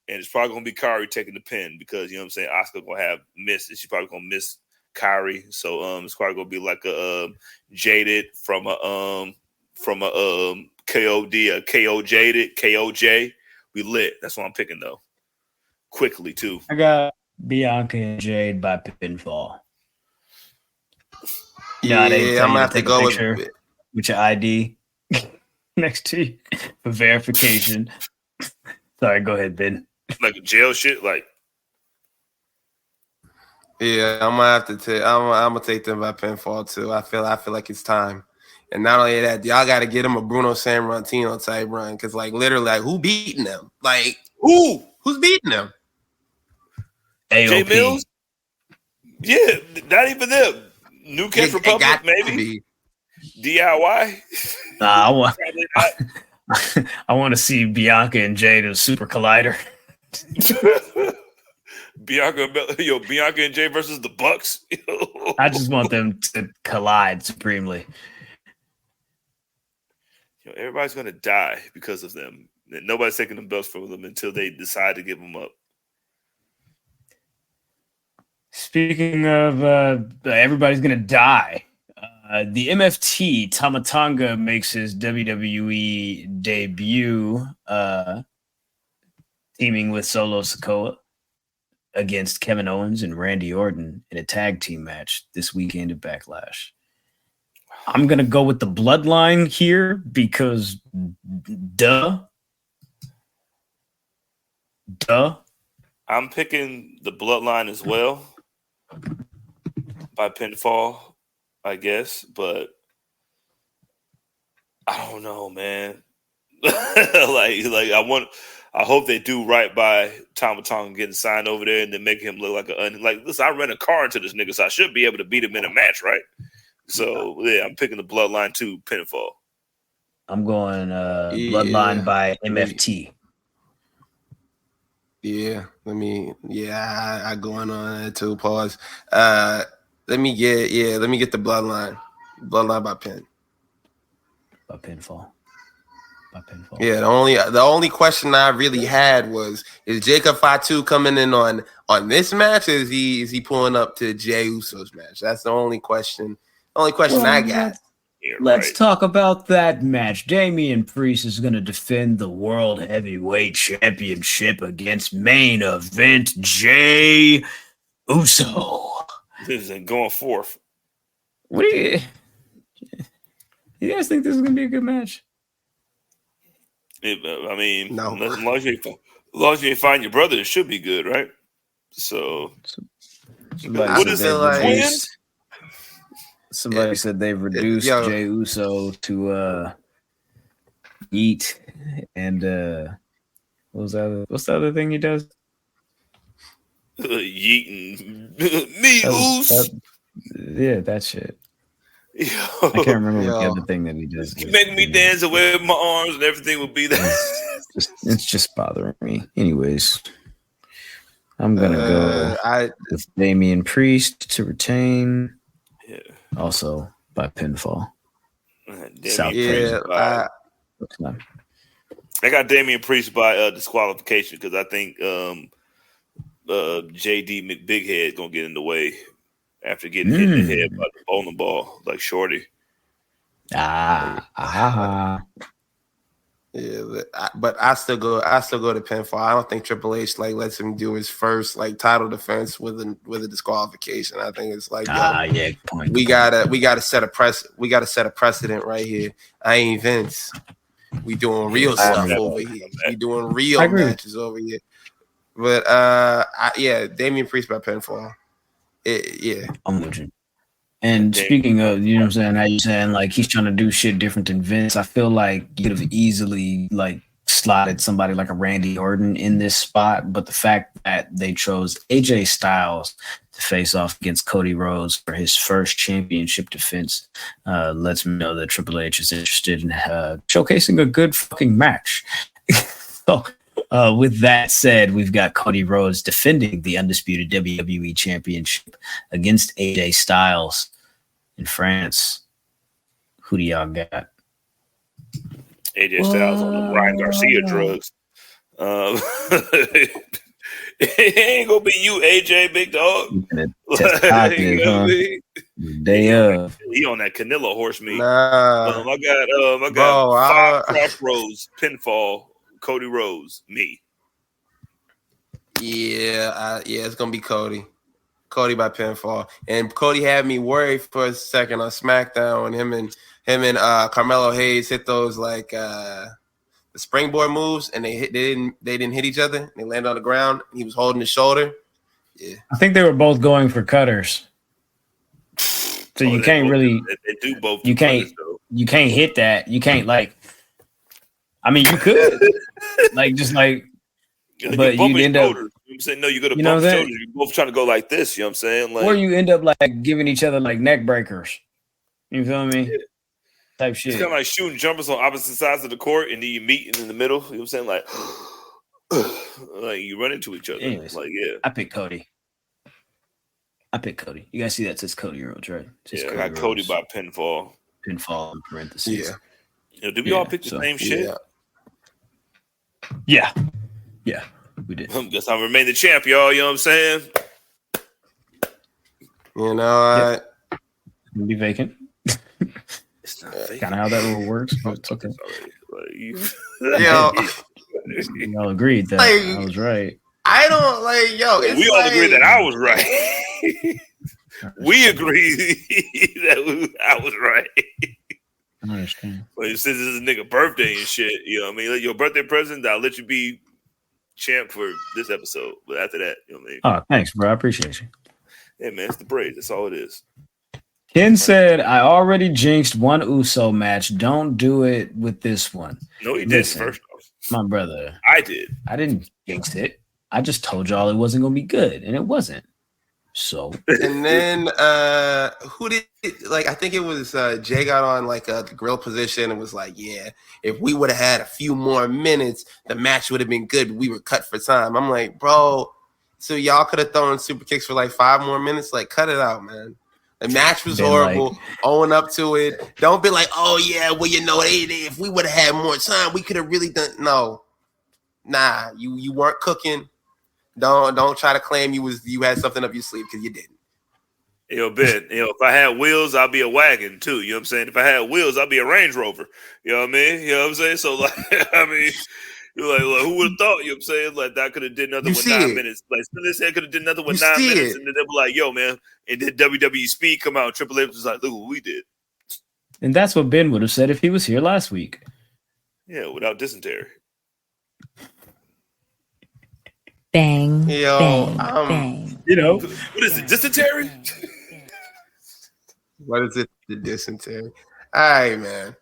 And it's probably going to be Kairi taking the pin because, you know what I'm saying, Asuka going to have missed. She's probably going to miss Kairi. So it's probably going to be like a Jaded from a KOD, a KO Jaded, KOJ. We lit. That's what I'm picking, though. Quickly, too. I got Bianca and Jade by pinfall. Yeah, I'm gonna have to go with your ID. next to you for verification. Sorry, go ahead, Ben. Like jail shit, like. Yeah, I'm gonna have to take. I'm gonna take them by pinfall too. I feel like it's time. And not only that, y'all got to get him a Bruno Sammartino type run because, like, literally, like, who beating them? Like, who's beating them? AOP. Jay Mills? Yeah, not even them. New Kids Republic, maybe. DIY? Nah, I want to see Bianca and Jay the Super Collider. Bianca and Jay versus the Bucks. I just want them to collide supremely. Everybody's gonna die because of them. Nobody's taking the belts from them until they decide to give them up. Speaking of everybody's gonna die, the MFT Tama Tonga makes his WWE debut, teaming with Solo Sikoa against Kevin Owens and Randy Orton in a tag team match this weekend at Backlash. I'm going to go with the Bloodline here because duh. I'm picking the Bloodline as well by pinfall, I guess, but I don't know, man. I hope they do right by Tama Tonga getting signed over there and then make him look like listen, I ran a car into this nigga, so I should be able to beat him in a match, right? So yeah, I'm picking the Bloodline too, pinfall. I'm going Bloodline by MFT. Yeah, I going on it too. Pause. Let me get the Bloodline by pin. By pinfall. Yeah, the only question I really had was, is Jacob Fatu coming in on this match, or is he pulling up to Jey Uso's match? That's the only question. I got. Let's talk about that match. Damian Priest is going to defend the World Heavyweight Championship against main event Jey Uso. This is going forth. What do you guys think this is going to be a good match? No. As long as you ain't find your brother, it should be good, right? So, what is it like? Somebody said they've reduced Jey Uso to eat and what's the other thing he does? Yeeting me, Oos. Yeah, that shit. Yo, I can't remember what the other thing that he does. You make me dance and wave my arms and everything will be there. It's just bothering me. Anyways, I'm gonna go with Damian Priest to retain. Yeah. Also by pinfall. I got Damian Priest by disqualification because I think JD McBighead gonna get in the way after getting hit in the head by the bowling ball like Shorty. Yeah, but I still go to pinfall. I don't think Triple H lets him do his first title defense with a disqualification. I think it's we gotta set a precedent right here. I ain't Vince. We doing real stuff over here. We doing real matches over here. But Damian Priest by pinfall. I'm with you. And speaking of, you know what I'm saying, how you saying he's trying to do shit different than Vince, I feel like you could have easily slotted somebody like a Randy Orton in this spot, but the fact that they chose AJ Styles to face off against Cody Rhodes for his first championship defense lets me know that Triple H is interested in showcasing a good fucking match. So with that said, we've got Cody Rhodes defending the undisputed WWE Championship against AJ Styles in France. Who do y'all got? AJ Styles on the Ryan Garcia drugs. It ain't gonna be you, AJ, big dog. He on that Canelo horse meat. I got 5 Crossroads pinfall. Cody Rhodes, me. It's gonna be Cody by pinfall. And Cody had me worried for a second on SmackDown when him him and Carmelo Hayes hit those like the springboard moves, and they didn't hit each other. They landed on the ground. He was holding his shoulder. Yeah, I think they were both going for cutters. So you can't really. They do both. You can't. You can't hit that. You can't like. I mean, you could just like, but you end up. I'm saying no. You go to bump shoulders. You're both trying to go like this. You know what I'm saying? Like, or you end up like giving each other like neck breakers. You feel me? Yeah. Type shit. It's kind of like shooting jumpers on opposite sides of the court, and then you meet in the middle. You know what I'm saying? Like you run into each other. Anyways, like I picked Cody. You guys see that says Cody Rhodes, right? I got Cody by pinfall. Pinfall in parentheses. Yeah. Did we all pick the same shit? Yeah, we did. Guess I remain the champ, y'all. You know what I'm saying? You know, be vacant. It's not vacant. Kind of how that rule works, but it's okay. We all agreed that I was right. I don't we all agree that I was right. We agree that I was right. I understand. But since this is a nigga birthday and shit, you know what I mean? Like your birthday present, I'll let you be champ for this episode. But after that, you know what I mean? Oh, thanks, bro. I appreciate you. Yeah, man, it's the braids. That's all it is. Ken said, I already jinxed one Uso match. Don't do it with this one. No, he didn't, first off. My brother. I did. I didn't jinx it. I just told y'all it wasn't going to be good, and it wasn't. So. And then who did, I think it was Jay got on the grill position and was like, yeah, if we would have had a few more minutes, the match would have been good. We were cut for time. I'm like, bro, so y'all could have thrown super kicks for 5 more minutes? Cut it out, man. The match was horrible. Own up to it. Don't be like, oh yeah, well if we would have had more time, we could have really done. No, nah, you weren't cooking. Don't try to claim you had something up your sleeve because you didn't. Yo, Ben, if I had wheels, I'd be a wagon too. You know what I'm saying? If I had wheels, I'd be a Range Rover. You know what I mean? You know what I'm saying? So you're who would have thought? You know what I'm saying? That could have did nothing with 9 minutes. This head could have did nothing with 9 minutes, and then they were like, "Yo, man!" And then WWE Speed come out. Triple H was like, "Look what we did." And that's what Ben would have said if he was here last week. Yeah, without dysentery. Bang, bang. What is it? Dysentery? What is it? The dysentery. All right, man.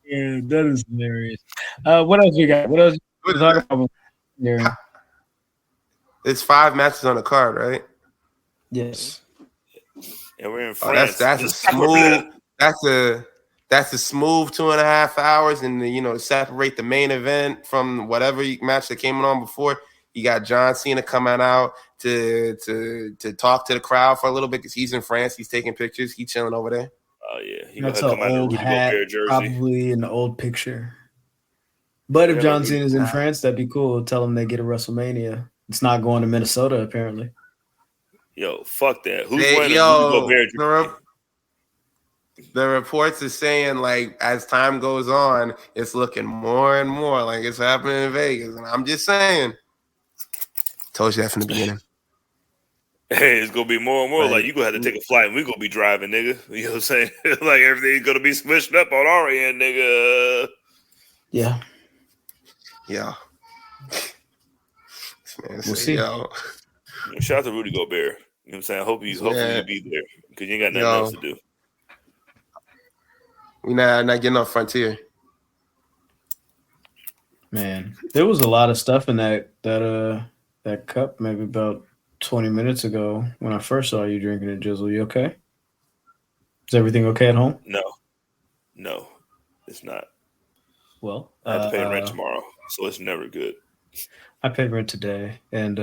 Yeah, that is hilarious. What else you got? What else you talking about? Yeah. It's 5 matches on the card, right? Yes. And we're in France. That's a smooth. That's a smooth 2.5 hours, and to separate the main event from whatever match that came on before. You got John Cena coming out to talk to the crowd for a little bit because he's in France. He's taking pictures. He's chilling over there. Oh yeah, that's an old hat, probably an old picture. But if John Cena's in France, that'd be cool. Tell him they get a WrestleMania. It's not going to Minnesota, apparently. Yo, fuck that. Who's winning? The reports are saying as time goes on, it's looking more and more like it's happening in Vegas, and I'm just saying. Told you that from the beginning. Hey, it's gonna be more and more you gonna have to take a flight and we gonna be driving, nigga. You know what I'm saying? Everything's gonna be switched up on our end, nigga. Yeah. We'll see. Shout out to Rudy Gobert. You know what I'm saying? Hopefully you'll be there because you ain't got nothing else to do. We not getting off Frontier. Man, there was a lot of stuff in that cup maybe about 20 minutes ago when I first saw you drinking it, Jizzle. You okay? Is everything okay at home? No, it's not. Well, I have to pay rent tomorrow, so it's never good. I paid rent today and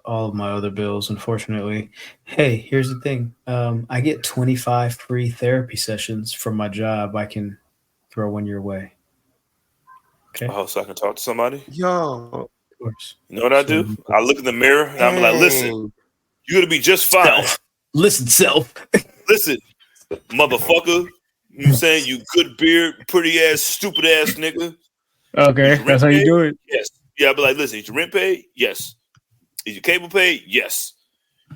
all of my other bills, unfortunately. Hey, here's the thing. I get 25 free therapy sessions from my job. I can throw one your way. Okay. Oh, so I can talk to somebody? Yo. Of course. You know what I do? I look in the mirror and I'm like, listen, you're gonna be just fine. Self. Listen, self. Listen, motherfucker. You know what I'm saying? You good beard, pretty ass, stupid ass nigga. Okay, that's how you do it. Yes. Yeah, I'll be like, listen, is your rent paid? Yes. Is your cable paid? Yes.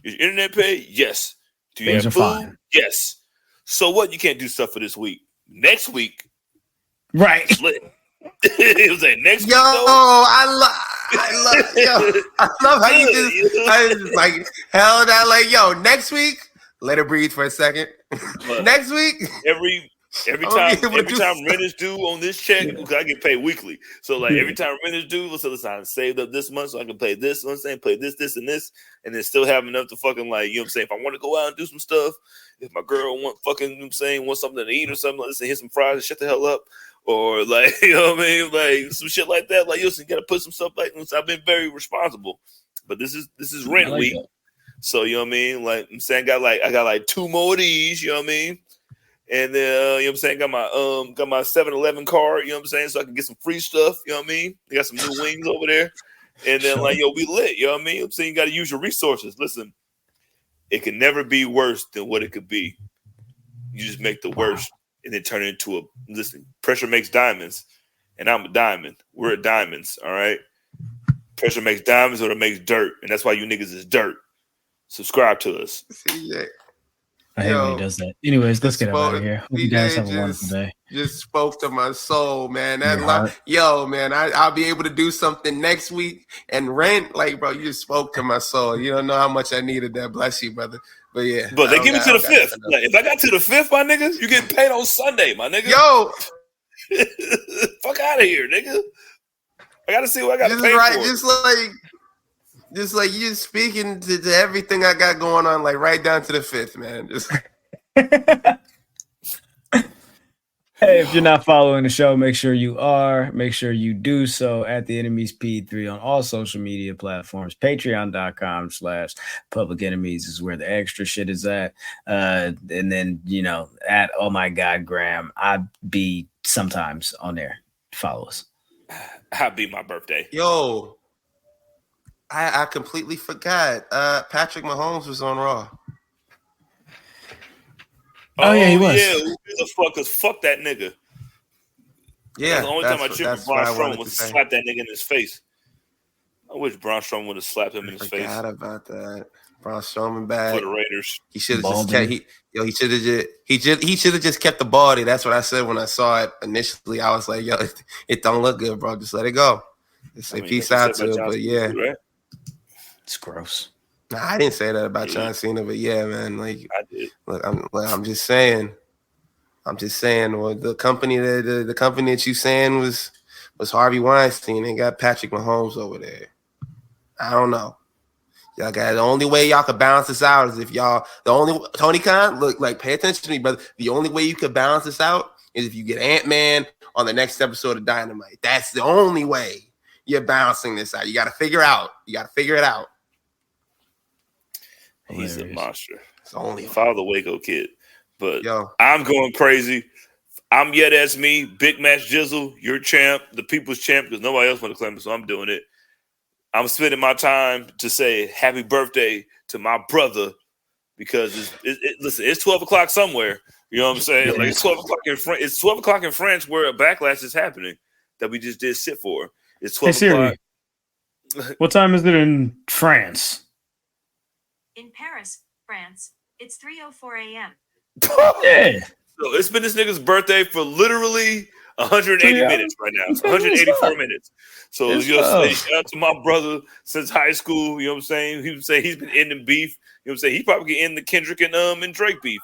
Is your internet paid? Yes. Do you have food? Fine. Yes. So what? You can't do stuff for this week. Next week, Right. it's lit. It was like next week. Though, I love how you just like held that like, yo, next week, let it breathe for a second. Next week, every time rent is due on this check, because I get paid weekly. So like every time rent is due, listen, I saved up this month so I can pay this, you know what I'm saying, play this, and this, and then still have enough to fucking like, you know what I'm saying, if I want to go out and do some stuff, if my girl want fucking, you know what I'm saying, want something to eat or something, listen, hit some fries and shut the hell up. Or like, you know what I mean, like some shit like that. Like, you gotta put some stuff like this. I've been very responsible, but this is rent week, so you know what I mean. Like I'm saying, I got like 2 more of these, you know what I mean. And then you know what I'm saying, got my 7-Eleven card, you know what I'm saying, so I can get some free stuff, you know what I mean. They got some new wings over there, and then like we lit, you know what I mean. I'm saying you got to use your resources. Listen, it can never be worse than what it could be. You just make the worst. And then turn it into pressure makes diamonds, and I'm a diamond. We're diamonds, all right? Pressure makes diamonds or it makes dirt, and that's why you niggas is dirt. Subscribe to us. I hate when he does that. Anyways, let's get out of here. Hope you guys have a wonderful day. Just spoke to my soul, man. Man, I'll be able to do something next week and rent. Like, bro, you just spoke to my soul. You don't know how much I needed that. Bless you, brother. But yeah. But they give it to the 5th. Like, if I got to the 5th, my niggas, you get paid on Sunday, my nigga. Yo. Fuck out of here, nigga. I got to see what I got to pay for. Just like you speaking to everything I got going on, like right down to the 5th, man. Just Hey, if you're not following the show, make sure you are. Make sure you do so at the Enemies P3 on all social media platforms. Patreon.com/Public Enemies is where the extra shit is at. And then, at Oh My God Graham, I be sometimes on there. Follow us. Happy my birthday. Yo, I completely forgot. Patrick Mahomes was on Raw. Oh yeah, he was. Yeah, who the fuck? Cause fuck that nigga. Yeah, the only time I cheered for Braun Strowman was to slap that nigga in his face. I wish Braun Strowman would have slapped him in his face. Forgot about that. Braun Strowman bad For the Raiders. He should have just kept. He should have just kept the body. That's what I said when I saw it initially. I was like, yo, it don't look good, bro. Just let it go. Just say peace out to it. But yeah, right? It's gross. Nah, I didn't say that about John Cena, but yeah, man. Like, I did. Look, I'm just saying. Well, the company that you saying was Harvey Weinstein and got Patrick Mahomes over there. I don't know. Y'all got the only way y'all could balance this out is if Tony Khan, look, like, pay attention to me, brother. The only way you could balance this out is if you get Ant-Man on the next episode of Dynamite. That's the only way you're balancing this out. You got to figure it out. He's a monster. It's only follow the Waco kid. But I'm going crazy. I'm Yet As Me, Big Match Jizzle, your champ, the people's champ, because nobody else want to claim it, so I'm doing it. I'm spending my time to say happy birthday to my brother because listen, it's 12 o'clock somewhere. You know what I'm saying? Like it's 12 o'clock in France. It's 12 o'clock in France where a backlash is happening that we just did sit for. It's 12 o'clock. What time is it in France? In Paris, France, it's 3:04 a.m. Yeah. So it's been this nigga's birthday for literally 180 minutes right now. 184 minutes. So say shout out to my brother since high school. You know what I'm saying? He would say he's been ending beef. You know what I'm saying? He probably can end the Kendrick and Drake beef.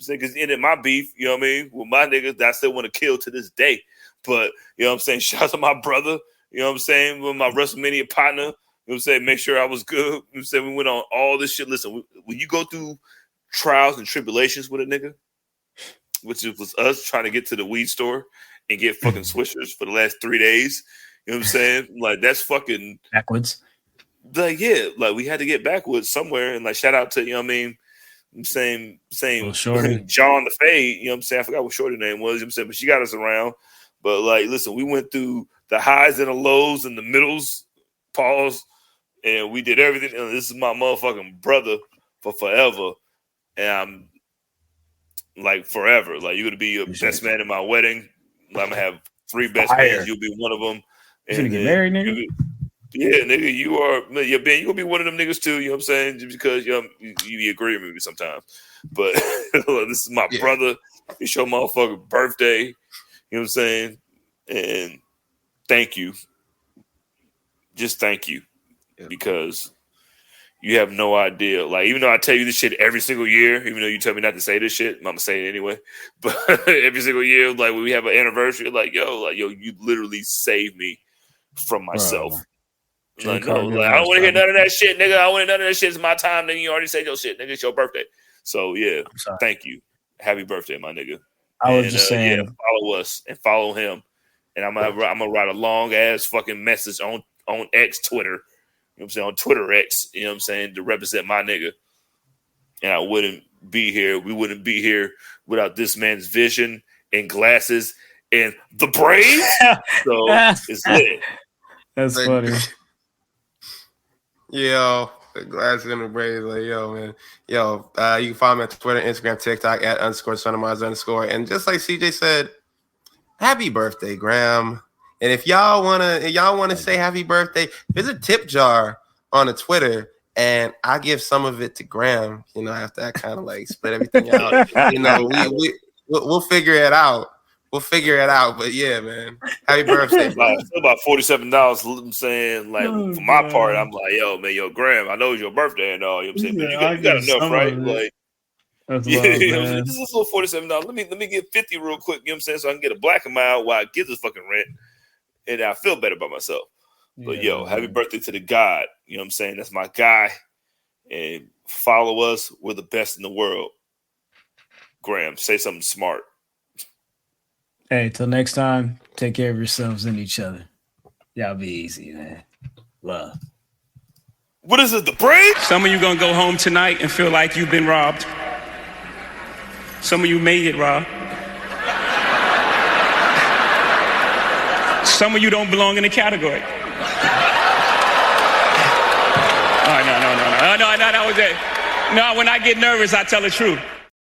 Because he ended my beef, you know what I mean? With my niggas that I still want to kill to this day. But, you know what I'm saying? Shout out to my brother, you know what I'm saying? With my WrestleMania partner, you know what I'm saying? Make sure I was good. You know what I'm saying? We went on all this shit. Listen, when you go through trials and tribulations with a nigga, which was us trying to get to the weed store and get fucking swishers for the last 3 days, you know what I'm saying? Like, that's fucking backwards. Like, yeah, like we had to get backwards somewhere. And like, shout out to, you know what I mean? Same John the Fade, you know what I'm saying? I forgot what Shorty name was, you know what I'm saying? But she got us around. But like, listen, we went through the highs and the lows and the middles, pause, and we did everything. And this is my motherfucking brother for forever. And I'm like forever. Like, you're gonna be your best man in my wedding. I'm gonna have 3 best mans, you'll be one of them. You gonna get married, nigga? Yeah, nigga, you are. Yeah, Ben, you gonna be one of them niggas too. You know what I'm saying? Just because you agree with me sometimes. But this is my brother. It's your motherfucking birthday. You know what I'm saying? And thank you. Just thank you. Because you have no idea. Like, even though I tell you this shit every single year, even though you tell me not to say this shit, I'm gonna say it anyway. But every single year, like when we have an anniversary, like yo, you literally saved me from myself. Like, no, like, I don't want to hear none of that shit, nigga. I don't want to hear none of that shit. It's my time, nigga. You already said your shit, nigga. It's your birthday. So yeah, thank you. Happy birthday, my nigga. I was just saying, follow us and follow him. And I'm gonna write a long ass fucking message on X Twitter. You know what I'm saying? On Twitter X, you know what I'm saying, to represent my nigga. And I wouldn't be here. We wouldn't be here without this man's vision and glasses and the braids. So it's lit. That's funny. Yo, the glasses and the braids, like, yo, man. Yo, you can follow me on Twitter, Instagram, TikTok at _SonOfMars_. And just like CJ said, happy birthday, Graham. And if y'all wanna say happy birthday, there's a tip jar on the Twitter, and I give some of it to Graham. You know, after I kind of like split everything out. You know, we'll figure it out. We'll figure it out. But yeah, man, happy birthday. It's about $47. I'm saying, like, for my part, I'm like, yo, Graham, I know it's your birthday and all. You know what I'm saying? But you got enough, right? Like, that's yeah, wild, you know, man. this is a little $47. Let me get 50 real quick. You know what I'm saying? So I can get a black and mild while I get this fucking rent, and I feel better about myself. But yo, happy birthday to the God. You know what I'm saying? That's my guy. And follow us. We're the best in the world. Graham, say something smart. Hey, till next time, take care of yourselves and each other. Y'all be easy, man. Love. What is it, the braids? Some of you gonna go home tonight and feel like you've been robbed. Some of you may get robbed. Some of you don't belong in the category. Oh, no, that was it. No, when I get nervous, I tell the truth.